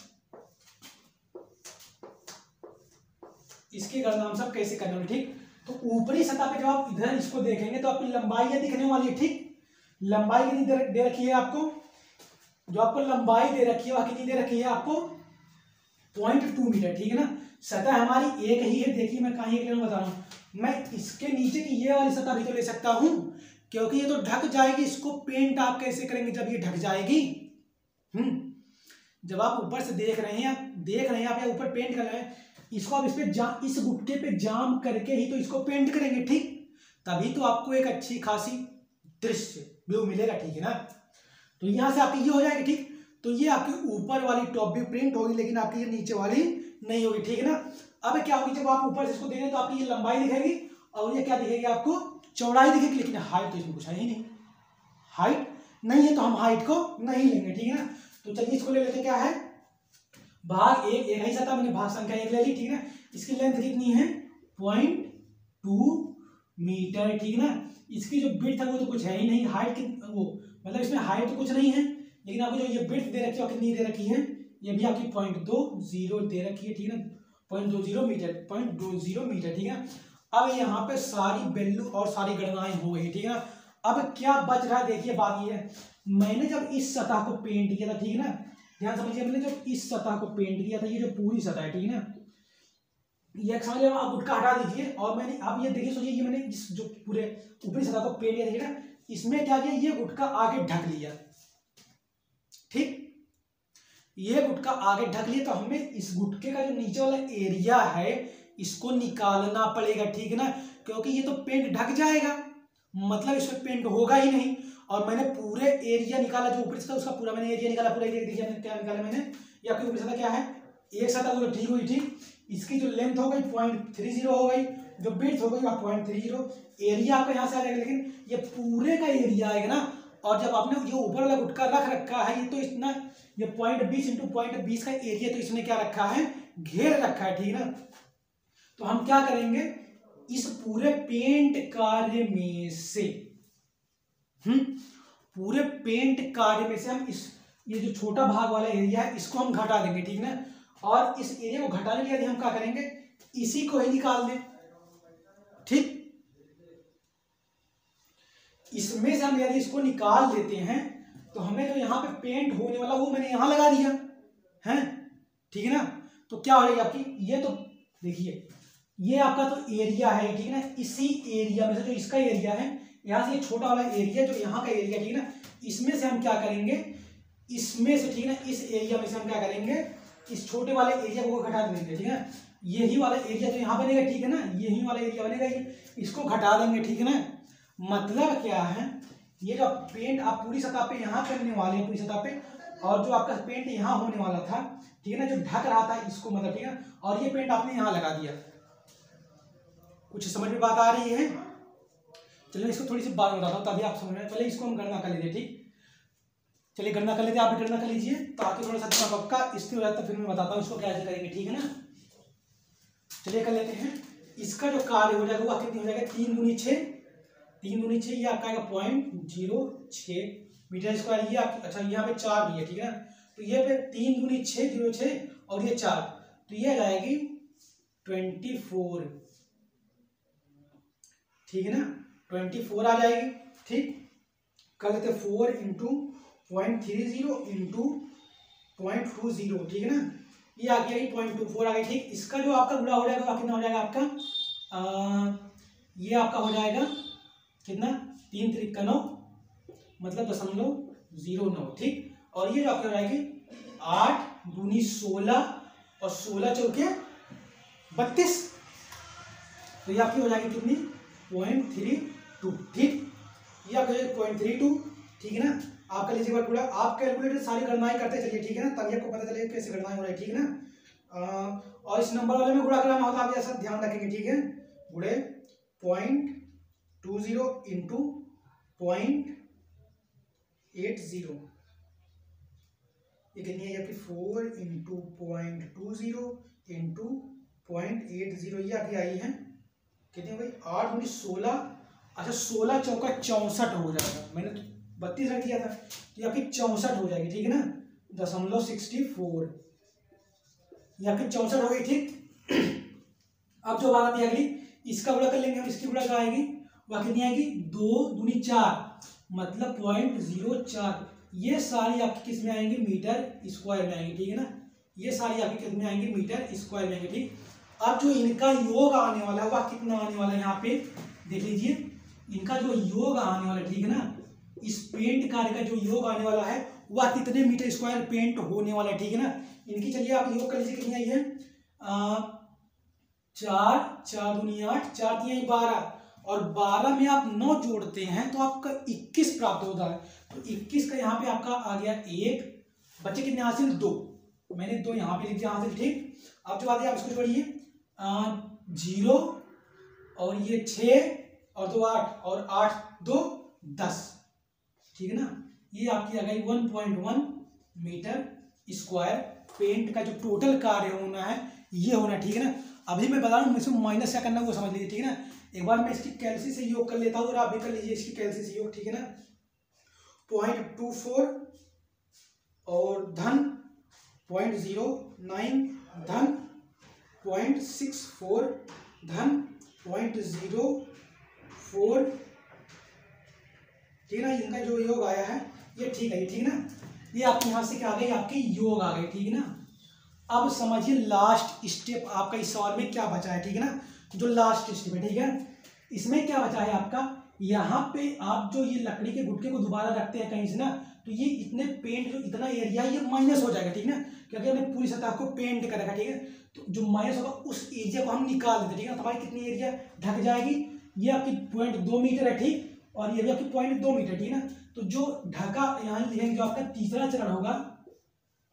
इसकी गणना हम सब कैसे करने वाले, ठीक। तो ऊपरी सतह पे जब आप इधर इसको देखेंगे तो आपकी लंबाई ये दिखने वाली है, ठीक। लंबाई कितनी दे रखी है आपको, जो आपको लंबाई दे रखी है वह कितनी दे रखी है आपको 0.2 मीटर, ठीक है ना। सतह हमारी एक ही है, देखिए मैं कहाँ एक ले बता रहा हूँ, मैं इसके नीचे की ये वाली सतह भी तो ले सकता हूँ, क्योंकि ये तो ढक जाएगी। इसको पेंट आप कैसे करेंगे जब ये ढक जाएगी, जब आप ऊपर से देख रहे हैं आप या ऊपर पेंट कर रहे हैं, इसको आप इस गुटके पे जाम करके ही तो इसको पेंट करेंगे, ठीक, तभी तो आपको एक अच्छी खासी दृश्य व्यू मिलेगा, ठीक है ना। तो यहां से आपकी ये हो जाएगी, ठीक। तो ये आपकी ऊपर वाली टॉप व्यू प्रिंट होगी, लेकिन आपकी ये नीचे वाली नहीं होगी, ठीक है ना। अब क्या होगी, जब आप ऊपर से इसको देखें तो आपकी ये लंबाई दिखेगी और ये क्या दिखेगी आपको चौड़ाई दिखेगी, लेकिन हाइट तो इसमें कुछ है ही नहीं, हाइट नहीं है, तो हम हाइट को नहीं लेंगे, ठीक है ना। तो चलिए इसको ले लेते, क्या है भाग एक ही सतह, मैंने भाग संख्या 1 ले ली, ठीक है ना। इसकी लेंथ कितनी है 0.2 मीटर, ठीक है ना। इसकी जो बिड्थ है वो तो कुछ है ही नहीं, हाइट वो मतलब इसमें हाइट तो कुछ नहीं है, लेकिन आपको जो ये बिड्थ दे रखी है कितनी दे रखी है, ये भी आपकी 0.20 दे रखी है, ठीक है ना, 0.20 मीटर, ठीक है। अब यहाँ पे सारी वैल्यू और सारी गणनाएं हो गई, ठीक है ना। अब क्या बच रहा है, देखिए बात ये है, मैंने जब इस सतह को पेंट किया था, ठीक है ना, ध्यान समझिए, मैंने जब इस सतह को पेंट किया था, ये जो पूरी सतह है, ठीक है ना, ये समझ लो, आप गुटका हटा दीजिए और मैंने आप ये देखिए, सोचिए ये मैंने इस जो पूरे ऊपरी सतह को पेंट किया, देखिए ना, इसमें क्या किया, ये गुटका आगे ढक लिया, ठीक, ये गुटका आगे ढक लिया, तो हमें इस गुटके का जो नीचे वाला एरिया है इसको निकालना पड़ेगा, ठीक है ना, क्योंकि ये तो पेंट ढक जाएगा, मतलब इसमें पेंट होगा ही नहीं। और मैंने पूरे एरिया निकाला, जो ऊपरी सतह उसका पूरा मैंने एरिया निकाला, पूरा एरिया देखिए मैंने क्या निकाला, मैंने ये आपकी ऊपरी सतह क्या है, एक सतह तो ठीक हुई, ठीक, इसकी जो लेंथ हो गई 0.30 हो गई, जो विड्थ हो गई 0.30, एरिया आपका यहाँ से आ जाएगा, लेकिन ये पूरे का एरिया आएगा ना। और जब आपने ये ऊपर वाला गुटका रख रखा है, ये तो इतना, ये 0.20 इंटू 0.20 का एरिया तो इसने क्या रखा है, घेर रखा है, ठीक है ना। तो हम क्या करेंगे, इस पूरे पेंट कार्य में से पूरे पेंट कार्य में से हम ये जो छोटा भाग वाला एरिया है इसको हम घटा देंगे, ठीक है ना। और इस एरिया को घटाने के लिए हम क्या करेंगे, इसी को ही निकाल दें, ठीक। इसमें से हम यदि इसको निकाल देते हैं तो हमें जो यहाँ पे पेंट होने वाला वो मैंने यहाँ लगा दिया है, ठीक है ना। तो क्या हो जाएगी आपकी, ये तो देखिए ये आपका तो एरिया है, ठीक है ना, इसी एरिया में से जो इसका एरिया है, यहाँ से ये छोटा वाला एरिया जो यहाँ का एरिया, ठीक है ना, इसमें से हम क्या करेंगे, इसमें से, ठीक है ना, इस एरिया में से हम क्या करेंगे, इस छोटे वाले एरिया को घटा देंगे, ठीक है ना। यही वाला एरिया जो यहाँ बनेगा, ठीक है ना, यही वाला एरिया बनेगा, इसको घटा देंगे, ठीक है ना। मतलब क्या है, ये जो पेंट आप पूरी सतह पे यहाँ करने वाले हैं, पूरी सतह पे, और जो आपका पेंट यहाँ होने वाला था, ठीक है ना, जो ढक रहा था इसको, मतलब, ठीक है, और ये पेंट आपने यहाँ लगा दिया। कुछ समझ में बात आ रही है, चलिए इसको थोड़ी सी बात बताता हूँ तभी आप समझ में, पहले इसको हम गणना कर लेते, ठीक, चलिए गणना कर लेते, आप भी गणना कर लीजिए ताकि थोड़ा सा दिमाग पक्का स्थिर हो जाता है, फिर मैं बताता हूँ इसको कैसे करेंगे, ठीक है ना। चलिए कर लेते हैं, इसका जो कार्य हो जाएगा वो कितनी हो जाएगा, 3 दूनी 6, 3 दूनी 6, ये आपका आएगा 0.06 मीटर स्क्वायर, ये आप, अच्छा यहाँ पे 4 भी है, ठीक है ना, तो ये पे 3 दूनी 6, 0.6 और ये 4, तो ये आ जाएगी 24, ठीक है ना, 24 आ जाएगी, ठीक। कर देते 4 इंटू 0.30 इंटू 0.20, ठीक है ना, ये आ गया 0.24 आ गई, ठीक। इसका जो आपका गुणा हो जाएगा कितना हो जाएगा आपका, ये आपका हो जाएगा कितना, 3 त्रिक का 9, मतलब 0.09, ठीक। और ये जो आपकी हो जाएगी 8 दूनी 16 और 16 चौके 32, तो ये आपकी हो जाएगी कितनी 0.32, ठीक। ये आपका 0.32, ठीक है ना। आप कर लीजिए पूरा, आप कैलकुलेटर सारी गणनाएं करते चलिए, ठीक है ना, तभी आपको पता चलेगा कैसे गणनाएं हो रही है, ठीक है ना। और इस नंबर वाले में गुणा कराना होता है, आप ऐसा ध्यान रखेंगे, ठीक है, गुणे 0.20 इंटू 0.80, ये कितनी है आपकी 4 इंटू 0.20 इंटू 0.80, ये आपकी आई है कितनी हो गई, 8 दूनी 16, अच्छा 16 चौका 64 हो जाएगा, मैंने तो 32 रख दिया था, तो ये आपकी 64 हो जाएगी, ठीक है ना, 0.64, ये आपकी 64 हो गई, ठीक। अब जो बात आती है अगली, इसका गुणा कर लेंगे हम, इसकी गुणा क्या आएगी, वह कितनी आएगी, 2 दूनी 4, मतलब 0.04, ये सारी आपकी किस में आएंगे, मीटर स्क्वायर में आएंगे, ठीक है ना, ये सारी आपकी किस में आएंगे, मीटर स्क्वायर में आएंगे, ठीक। अब जो इनका योग आने वाला है वह कितना आने वाला है, यहाँ पे देख लीजिए, इनका जो योग आने वाला है, ठीक है ना, इस पेंट कार्य का जो योग आने वाला है वह कितने मीटर स्क्वायर पेंट होने वाला है, ठीक है ना। इनकी चलिए आप योग कर लीजिए, कितनी आई है, 4 4 दूनी 8, 4 3 12, और 12 में आप 9 जोड़ते हैं तो आपका 21 प्राप्त होता है। तो 21 का यहाँ पे आपका आ गया 1, बच्चे कितने हासिल, 2, मैंने 2 यहाँ पे लिख दिया हासिल, ठीक। अब जो बात है आप इसको जोड़िए, 0 और ये 6 और 2 8 और 8 2 10, ठीक है ना। ये आपकी आ गई 1.1 मीटर स्क्वायर पेंट का जो टोटल कार्य होना है ये होना, ठीक है ना। अभी मैं बता रहा हूँ इसमें माइनस क्या करना है वो समझ लीजिए, ठीक है ना। एक बार मैं इसकी कैलसी से योग कर लेता हूँ और आप भी कर लीजिए इसकी कैलसी से योग, ठीक है ना। 0.24 और धन 0.09 धन 0.64 धन 0.04, ठीक है ना। इनका जो योग आया है ये ठीक है, ठीक है ना। ये आपके यहाँ से क्या आ गई, आपकी योग आ गई, ठीक है ना। अब समझिए लास्ट स्टेप आपका इस सवाल में क्या बचा है, ठीक है ना। जो लास्ट स्टेप है, ठीक है, इसमें क्या बचा है आपका, यहाँ पे आप जो ये लकड़ी के गुटके को दोबारा रखते हैं कहीं से ना, तो ये इतने पेंट जो इतना एरिया ये माइनस हो जाएगा, ठीक है ना, क्योंकि हमने पूरी सतह को पेंट कर रखा, ठीक है। तो जो माइनस होगा उस एरिया को हम निकाल देते, ठीक है। तो हमारी कितनी एरिया ढक जाएगी, ये आपकी 0.2 मीटर है, ठीक, और ये भी आपकी 0.2 मीटर, ठीक है ना। तो जो ढका यहाँ लिखेंगे, जो आपका तीसरा चरण होगा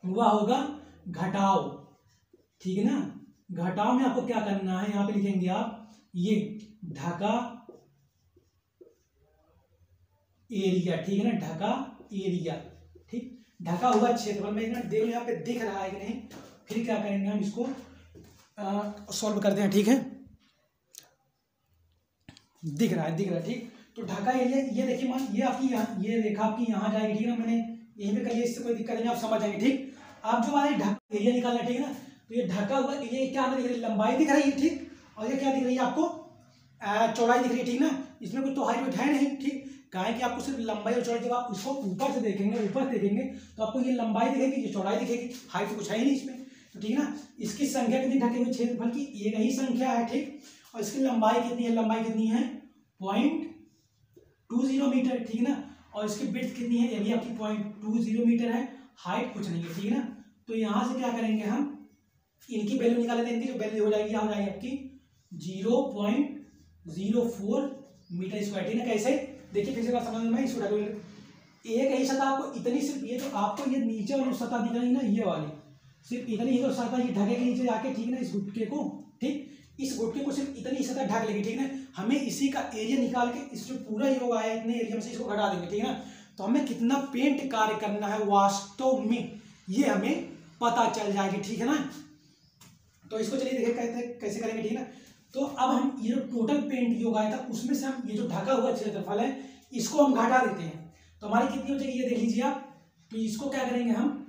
वह होगा घटाव, ठीक है ना। घटाव में आपको क्या करना है, यहाँ पे लिखेंगे आप ये ढका एरिया, ठीक है ना, ढका एरिया, ठीक। ढका हुआ क्षेत्रफल में देख लो यहाँ पे दिख रहा है कि नहीं, फिर क्या करेंगे हम इसको सॉल्व करते हैं, ठीक है। दिख रहा है, ठीक। तो ढका एरिया ये देखिए, मान ये आपकी यहाँ ये रेखा आपकी यहाँ जाएगी, ठीक है ना, मैंने यहीं पे करिए, इससे कोई दिक्कत नहीं, आप समझ जाएंगे, ठीक। आप जो हमारे ढका एरिया निकालना, ठीक है ना। तो ये ढका हुआ ये क्या दिख रही है, लंबाई दिख रही है, ठीक, और ये क्या दिख रही है आपको, चौड़ाई दिख रही है, ठीक ना। इसमें कुछ तो हाइट वेट है नहीं, ठीक, कहा है कि आपको सिर्फ लंबाई और चौड़ाई, जब आप उसको ऊपर से देखेंगे, ऊपर देखेंगे तो आपको ये लंबाई दिखेगी, ये चौड़ाई दिखेगी, हाइट तो कुछ है ही नहीं इसमें, तो ठीक है ना। इसकी संख्या कितनी ढके हुए क्षेत्रफल की, एक ही संख्या है, ठीक, और इसकी लंबाई कितनी है, लंबाई कितनी है 0.20 मीटर, ठीक है ना। और इसकी विड्थ कितनी है, ये भी आपकी 0.20 मीटर है, हाइट कुछ नहीं है, ठीक है ना। तो यहाँ से क्या करेंगे हम, इनकी वैल्यू निकाल लेते हैं, इनकी जो वैल्यू हो जाएगी, हो जाएगी आपकी 0.04 मीटर स्क्वायर, ठीक है। कैसे देखिए, फिर से बात समझ में, इसको एक ही सतह आपको इतनी, सिर्फ ये जो आपको ये नीचे वाली सतह दिख रही है ना, ये वाली सिर्फ इतनी ही तो सतह ये ढके के नीचे जाके, ठीक है ना, इस गुटके को, ठीक, इस गुटके को सिर्फ इतनी सतह ढक लेगी, ठीक है। हमें इसी का एरिया निकाल के इस जो पूरा योग आया इतने एरिया में से इसको घटा देंगे, ठीक है ना। तो हमें कितना पेंट कार्य करना है वास्तव में ये हमें पता चल जाएगी, ठीक है ना। तो इसको चलिए देखिए कैसे करेंगे, ठीक है ना। तो अब हम ये जो टोटल पेंट योग आया था उसमें से हम ये जो ढका हुआ क्षेत्रफल है इसको हम घटा देते हैं, तो हमारी कितनी हो जाएगी ये देख लीजिए आप। तो इसको क्या करेंगे हम,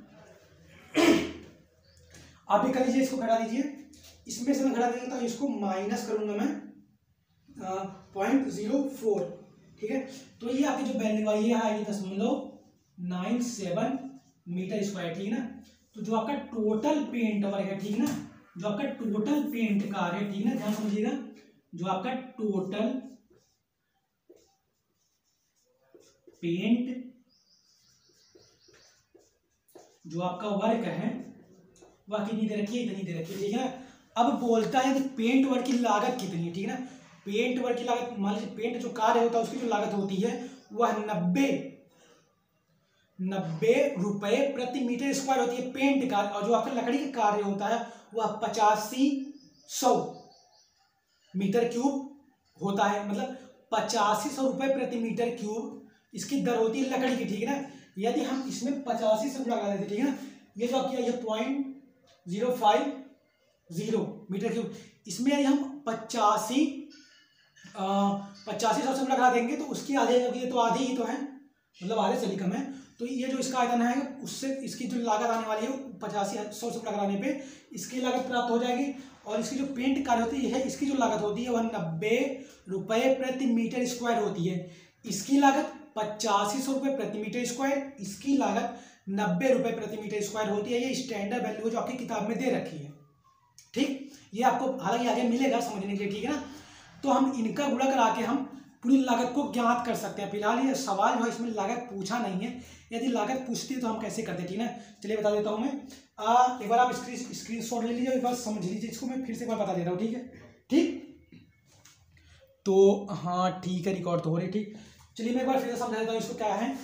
आप भी कर लीजिए, इसको घटा दीजिए, इसमें से मैं घटा देता हूँ, इसको माइनस करूंगा मैं 0.04, ठीक है। तो ये आपकी जो वैल्यू आई है 0.97 मीटर स्क्वायर, ठीक है ना। तो जो आपका टोटल पेंट वर्क है, ठीक है ना, जो आपका टोटल पेंट कार्य है, ठीक है ना, ध्यान समझिएगा, जो आपका टोटल पेंट जो आपका वर्क है वह कितनी दे रखी है, इतनी दे रखी है, ठीक है। अब बोलता है कि पेंट वर्क की लागत कितनी है, ठीक है ना। पेंट वर्क की लागत, मान लीजिए पेंट जो कार्य होता है उसकी जो लागत होती है वह 90 रुपए प्रति मीटर स्क्वायर होती है पेंट कार्य, और जो आपका लकड़ी का कार्य होता है वह 8500 मीटर क्यूब होता है, मतलब 8500 रुपए प्रति मीटर क्यूब इसकी दर होती है लकड़ी की, ठीक है ना। यदि हम इसमें 85 से लगा देते, ठीक है ना, ये जो आपकी ये 0.050 मीटर क्यूब, इसमें यदि हम 8500 से लगा देंगे तो उसकी आधे, ये तो आधी ही तो है, मतलब आधे से भी कम है। तो ये जो इसका आयतन है उससे इसकी जो लागत आने वाली है 8500 से लगाने पे इसकी लागत प्राप्त हो जाएगी, और इसकी जो पेंट कार्य होती है इसकी जो लागत होती है वह 90 रुपए प्रति मीटर स्क्वायर होती है, इसकी लागत 8500 रुपये प्रति मीटर स्क्वायर। इसकी लागत 90 रुपये प्रति मीटर स्क्वायर होती है। ये स्टैंडर्ड वैल्यू जो आपकी किताब में दे रखी है, ठीक। ये आपको हालांकि आगे मिलेगा समझने के लिए, ठीक है ना। तो हम इनका गुणा करा के हम पूरी लागत को ज्ञात कर सकते हैं। फिलहाल ये सवाल जो है इसमें लागत पूछा नहीं है, यदि लागत पूछती है तो हम कैसे करते हैं, ठीक है। चलिए बता देता हूँ मैं। एक बार आप स्क्रीनशॉट ले लीजिए, एक बार समझ लीजिए इसको, मैं फिर से एक बार बता दे रहा हूँ, ठीक है। ठीक, तो हाँ ठीक है, रिकॉर्ड तो हो रही, ठीक। चलिए मैं एक बार फिर से समझा देता हूँ इसको क्या है।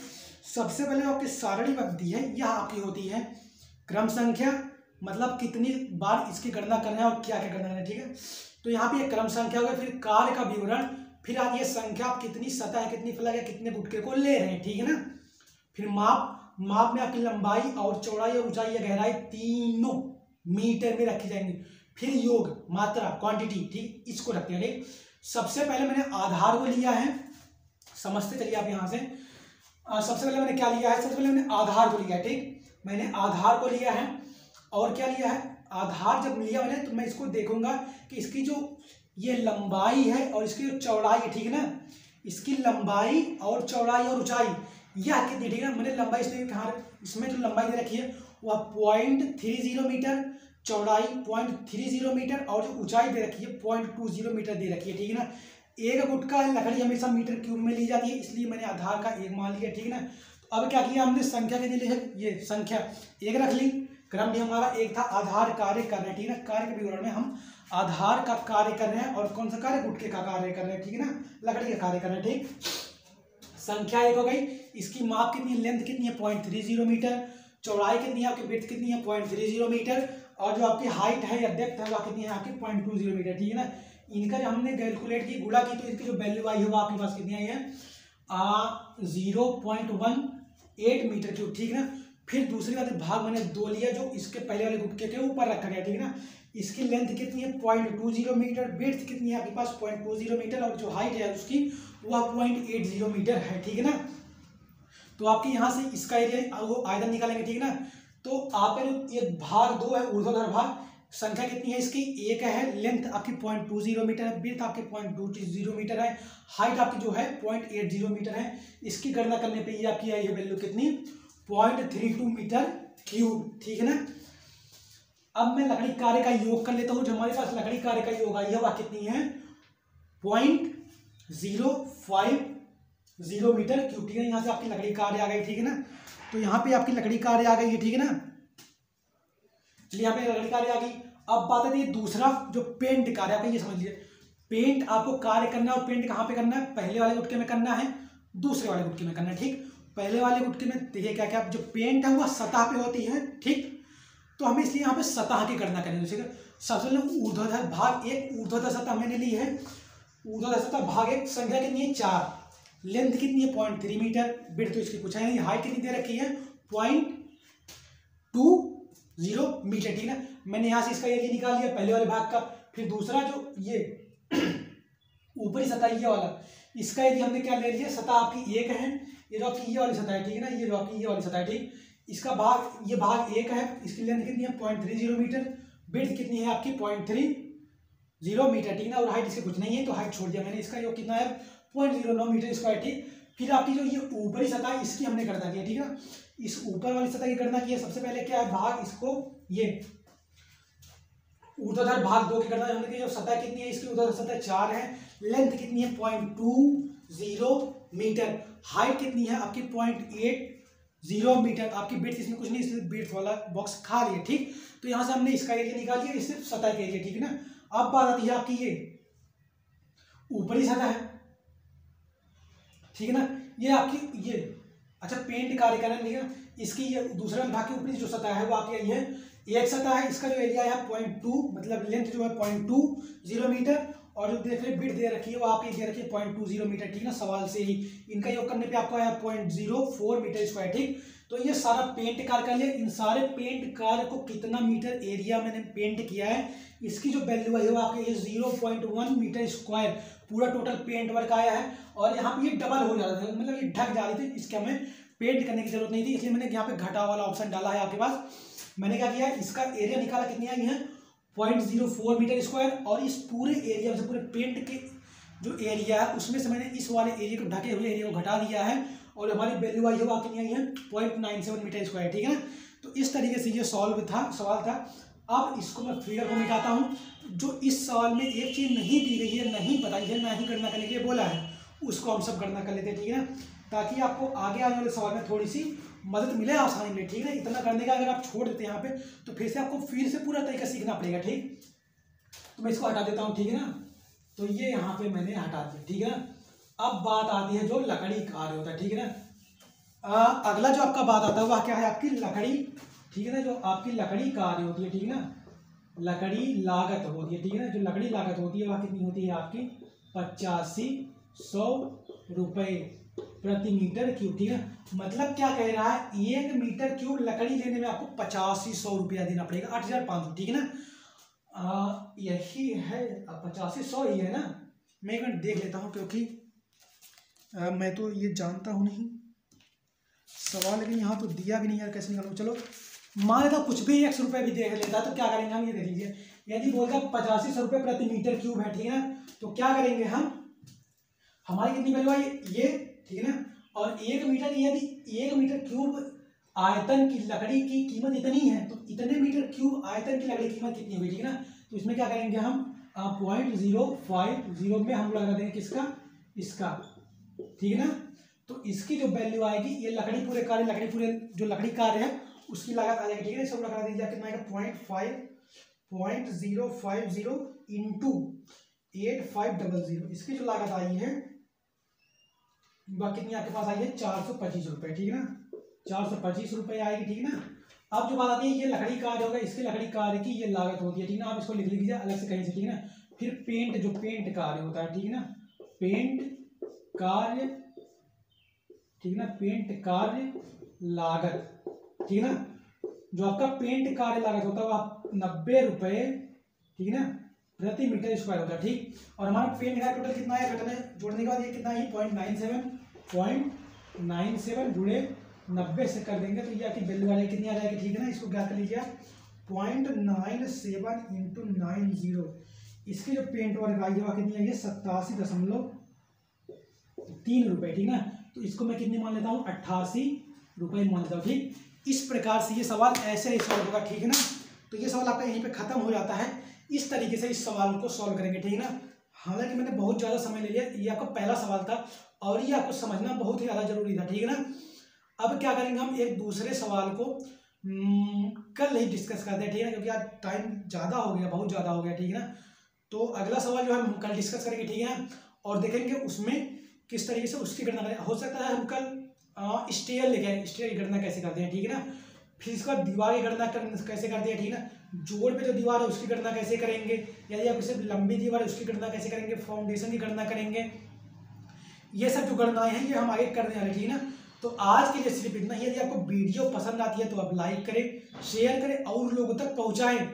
सबसे पहले आपकी सारणीबद्ध दी है, यह आपकी होती है क्रम संख्या, मतलब कितनी बार इसकी गणना करना है और क्या क्या करना है, ठीक है। तो यहाँ पे एक क्रम संख्या होगा, फिर कार्य का विवरण, फिर आगे ये संख्या आप कितनी सतह है, कितनी फलक है, कितने गुटके को ले रहे हैं, ठीक है ना। फिर माप में आपकी लंबाई और चौड़ाई और ऊंचाई या गहराई तीनों मीटर में रखी जाएंगी। फिर योग, मात्रा, क्वांटिटी, ठीक, इसको रखते हैं, ठीक। सबसे पहले मैंने आधार को लिया है, समझते चलिए आप यहाँ से। सबसे पहले मैंने क्या लिया है, सबसे पहले मैंने आधार को लिया है, ठीक। मैंने आधार को लिया है और क्या लिया है, आधार जब लिया मैंने तो मैं इसको देखूंगा कि इसकी जो ये लंबाई है और इसकी जो चौड़ाई है, ठीक है ना, इसकी लंबाई और चौड़ाई और ऊंचाई यह कितनी, ठीक है। मैंने लंबाई इसमें कहा, इसमें जो लंबाई दे रखी है वह 0.30 मीटर, चौड़ाई 0.30 मीटर और जो ऊंचाई दे रखी है 0.20 मीटर दे रखी है, ठीक है ना। एक गुटका है, लकड़ी हमेशा मीटर क्यूब में ली जाती है, इसलिए मैंने आधार का एक मान लिया, ठीक है ना। तो अब क्या किया हमने, संख्या के लिए ये संख्या एक रख ली, क्रम भी हमारा एक था, आधार कार्य कर रहे हैं, ठीक है ना। कार्य के विवरण में हम आधार का कार्य कर रहे हैं और कौन सा कार्य, गुटके का कार्य कर रहे हैं, ठीक है ना, लकड़ी का कार्य कर रहे हैं, ठीक। संख्या एक हो गई, इसकी माप कितनी है, लेंथ कितनी है 0.30 मीटर, चौड़ाई कितनी है आपकी, विड्थ कितनी है 0.30 मीटर, और जो आपकी हाइट है या डेप्थ है वह कितनी है आपकी 0.20 मीटर, ठीक है ना। इनका जब हमने कैलकुलेट की, गुणा की, तो इसकी जो वैल्यू आई है वो आपके पास कितनी आई है 0.18 मीटर क्यूब, ठीक है ना। फिर दूसरी बात, भाग मैंने 2 लिया जो इसके पहले वाले गुटके के ऊपर रखा गया, ठीक है ना। इसकी लेंथ कितनी है 0.20 मीटर, विड्थ कितनी है आपके पास 0.20 मीटर, और जो हाइट है उसकी वह 0.80 मीटर है, ठीक है ना। तो आपके यहाँ से इसका एरिया वो आयतन निकालेंगे, ठीक है ना। तो आपका जो ये भाग 2 है, ऊर्ध्वाधर भाग, संख्या कितनी है इसकी 1 है, लेंथ आपकी 0.20 मीटर है, विड्थ आपके 0.20 मीटर है, हाइट आपकी जो है 0.80 मीटर है। इसकी गणना करने पे ये आपकी आई है वैल्यू कितनी 0.32 मीटर क्यूब, ठीक है ना। अब मैं लकड़ी कार्य का योग कर लेता हूँ। जो हमारे पास लकड़ी कार्य का योग आई है वह कितनी है 0.050 मीटर क्यूब, ठीक है। यहाँ से आपकी लकड़ी कार्य आ गई, ठीक है ना। तो यहाँ पे आपकी लकड़ी कार्य आ गई है, ठीक है ना। चलिए यहाँ पे लकड़ी कार्य आ गई। अब बात आती है दूसरा जो पेंट कार्य, आप ये समझ लीजिए, पेंट आपको कार्य करना है और पेंट कहाँ पे करना है, पहले वाले गुटके में करना है, दूसरे वाले गुटके में करना है, ठीक। पहले वाले गुटके में देखिए क्या क्या, जो पेंट है वह सतह पे होती है, ठीक। तो हमें इसलिए यहाँ पे सतह की गणना करनी है। सबसे पहले ऊर्ध्वाधर भाग 1, ऊर्ध्वाधर सतह मैंने ली है, ऊर्ध्वाधर सतह भाग 1, संख्या कितनी है 4, लेंथ कितनी है 0.3 मीटर, विड्थ तो इसकी पूछा है, हाइट कितनी दे रखी है 0.20 मीटर, ठीक है। मैंने यहाँ से इसका एरिया निकाल लिया पहले वाले भाग का। फिर दूसरा जो ये ऊपरी सतह ये वाला, इसका एरिया हमने क्या ले लिया, सतह आपकी 1 है, ये जो आपकी ये वाली सतह है, ठीक है ना, ये जो आपकी ये वाली सतह है, ठीक। इसका भाग, ये भाग 1 है, इसकी लेंथ कितनी है 0.30 मीटर, विड्थ कितनी है आपकी 0.30 मीटर, ठीक है ना, और हाइट इसके कुछ नहीं है तो हाइट छोड़ दिया मैंने। इसका योग कितना है 0.09 मीटर स्क्वायर, ठीक। फिर आपकी जो ये ऊपरी सतह है इसकी हमने गणना की, ठीक है। इस ऊपर वाली सतह की गणना की है। सबसे पहले क्या है, भाग इसको, ये ऊर्ध्वाधर भाग 2 की गणना हमने की। जो सतह कितनी है इसकी, ऊर्ध्वाधर सतह 4 है, लेंथ कितनी है 0.20 मीटर, हाइट कितनी है आपकी 0.80 मीटर, आपकी विड्थ इसमें कुछ नहीं, इसलिए विड्थ वाला बॉक्स खाली है, ठीक। तो यहां से हमने इसका एरिया निकाल लिया, इससे सतह का एरिया, ठीक है ना। अब बात आती है आपकी ये ऊपरी सतह है, ठीक है ना, ये आपकी ये अच्छा पेंट कार्य कर रहे हैं, इसकी ये दूसरे भाग की ऊपरी जो सतह है वो आपकी ये है, एक सतह है, इसका जो एरिया है 0.2, मतलब लेंथ जो है 0.20 मीटर, और जो देख रहे बिट दे रखी है वो आपकी दे रखी है 0.20 मीटर, ठीक है ना। सवाल से ही इनका योग करने पे आपको आया 0.04 मीटर स्क्वायर, ठीक। तो ये सारा पेंट कार्य कर लिया। इन सारे पेंट कार्य को कितना मीटर एरिया मैंने पेंट किया है, इसकी जो वैल्यू है वो आपके ये 0.1 मीटर स्क्वायर पूरा टोटल पेंट वर्क आया है। और यहाँ पे ये डबल हो जाता है, मतलब ये ढक जा रही थी, इसके हमें पेंट करने की जरूरत नहीं थी, इसलिए मैंने यहाँ पे घटा वाला ऑप्शन डाला है आपके पास। मैंने क्या किया, इसका एरिया निकाला, कितनी आई है 0.04 मीटर स्क्वायर, और इस पूरे एरिया में से पूरे पेंट के जो एरिया है उसमें से मैंने इस वाले एरिया को ढके हुए एरिया को घटा दिया है, और हमारी वैल्यू आई है वो कितनी आई है 0.97 मीटर स्क्वायर, ठीक है ना। तो इस तरीके से ये सवाल था। अब इसको मैं फिगर को मिटाता हूँ। जो इस सवाल में एक चीज़ नहीं दी गई है, नहीं बताई है, ना ही गणना करने के लिए बोला है, उसको हम सब गणना कर लेते हैं, ठीक है ना, ताकि आपको आगे आने वाले सवाल में थोड़ी सी मदद मिले आसानी में, ठीक है ना। इतना करने का अगर आप छोड़ देते हैं यहाँ पे तो फिर से आपको फिर से पूरा तरीका सीखना पड़ेगा, ठीक। तो मैं इसको हटा देता हूँ, ठीक है ना। तो ये यहाँ पे मैंने हटा दिया, ठीक है ना। अब बात आती है जो लकड़ी कार्य होता है, ठीक है ना। अगला जो आपका बात आता है वह क्या है, आपकी लकड़ी, ठीक है ना। जो आपकी लकड़ी कार्य होती है, ठीक है ना, लकड़ी लागत होती है, ठीक है ना। जो लकड़ी लागत होती है वह कितनी होती है आपकी 8500 रुपये प्रति मीटर क्यूब, ठीक है। मतलब क्या कह रहा है, 1 मीटर क्यूब लकड़ी लेने में आपको 8500 रुपया देना पड़ेगा, 8500, ठीक है ना। यही है 8500 ही है ना। मैं एक मिनट देख लेता हूँ क्योंकि मैं तो ये जानता हूँ नहीं सवाल, लेकिन यहाँ तो दिया भी नहीं यार, कैसे निकालूँ। चलो मान लेता हूँ कुछ भी 100 रुपये भी देख लेता है तो क्या करेंगे हम, ये देख लीजिए। यदि बोलता 8500 रुपये प्रति मीटर क्यूब है, ठीक है ना, तो क्या करेंगे हम, हमारी कितनी वैल्यू आई ये, ठीक है ना। और 1 मीटर, यदि 1 मीटर क्यूब आयतन की लकड़ी की कीमत इतनी है तो इतने मीटर क्यूब आयतन की लकड़ी की कीमत कितनी हुई, ठीक है ना। तो इसमें क्या करेंगे हम 0.050 में हम लगा देंगे किसका, इसका, ठीक है ना। तो इसकी जो वैल्यू आएगी, ये लकड़ी पूरे जो लकड़ी कार्य है उसकी लागत आ जाएगी, ठीक है। सब लगा दीजिए, कितना आएगा 0.50 इंटू 8500। इसकी जो लागत आई है वह कितनी आपके पास आई है 425 रुपये, ठीक है ना, 425 रुपये आएगी, ठीक है ना। अब जो बात आती है ये लकड़ी कार्य होगा, इसके लकड़ी कार्य की ये लागत होती है, ठीक है ना। आप इसको लिख लीजिए अलग से कहीं से, ठीक है ना। फिर पेंट कार्य होता है, ठीक है ना, पेंट कार्य, ठीक है ना, पेंट कार्य लागत, ठीक है ना। जो आपका पेंट कार्य लागत होता है वह 90 रुपये, ठीक है ना, प्रति मीटर स्क्वायर होता है, ठीक। और हमारा पेंट कार्य टोटल कितना है, घटने जोड़ने के बाद ये कितना है 0.97 गुणे 90 से कर देंगे तो ये आपकी वैल्यू आ जाएगी, कितनी आ जाएगी, ठीक है ना। इसको क्या कर लीजिए 0.97 इंटू 90। इसकी जो पेंट वर्क आई है वह कितनी आई है 87.3 रुपये, ठीक है ना। तो इसको मैं कितनी मान लेता हूँ 88 रुपये मान लेता हूँ, ठीक। इस प्रकार से ये सवाल ऐसे ही सॉल्व होगा, ठीक है ना। तो ये सवाल आपका यहीं पे खत्म हो जाता है। इस तरीके से इस सवाल को सॉल्व करेंगे, ठीक है ना। हालांकि मैंने बहुत ज़्यादा समय ले लिया, ये आपका पहला सवाल था और ये आपको समझना बहुत ही ज़्यादा जरूरी था, ठीक है ना। अब क्या करेंगे हम एक दूसरे सवाल को कल ही डिस्कस करते हैं, ठीक है ना, क्योंकि आज टाइम ज़्यादा हो गया, बहुत ज़्यादा हो गया, ठीक है ना। तो अगला सवाल जो है हम कल डिस्कस करेंगे, ठीक है, और देखेंगे उसमें किस तरीके से उसकी गणना करें। हो सकता है हम कल स्टेयर लेके आए, स्टेयर की गणना कैसे करते हैं, ठीक है ना। फिर इसके बाद दीवार की गणना कैसे करते हैं, ठीक है ना। जोड़ पे जो दीवार है उसकी गणना कैसे करेंगे, यदि आप सिर्फ लंबी दीवार है उसकी गणना कैसे करेंगे, फाउंडेशन की गणना करेंगे। ये सब जो गणनाएं हैं ये हम आगे करने वाले, ठीक है ना। तो आज के लिए सिर्फ इतना ही। यदि आपको वीडियो पसंद आती है तो आप लाइक करें, शेयर करें और लोगों तक पहुंचाएं,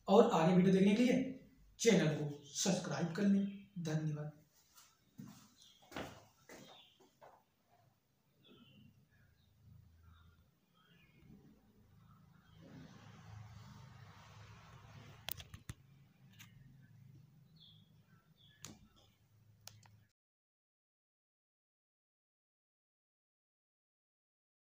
और आगे वीडियो देखने के लिए चैनल को सब्सक्राइब कर लें। धन्यवाद।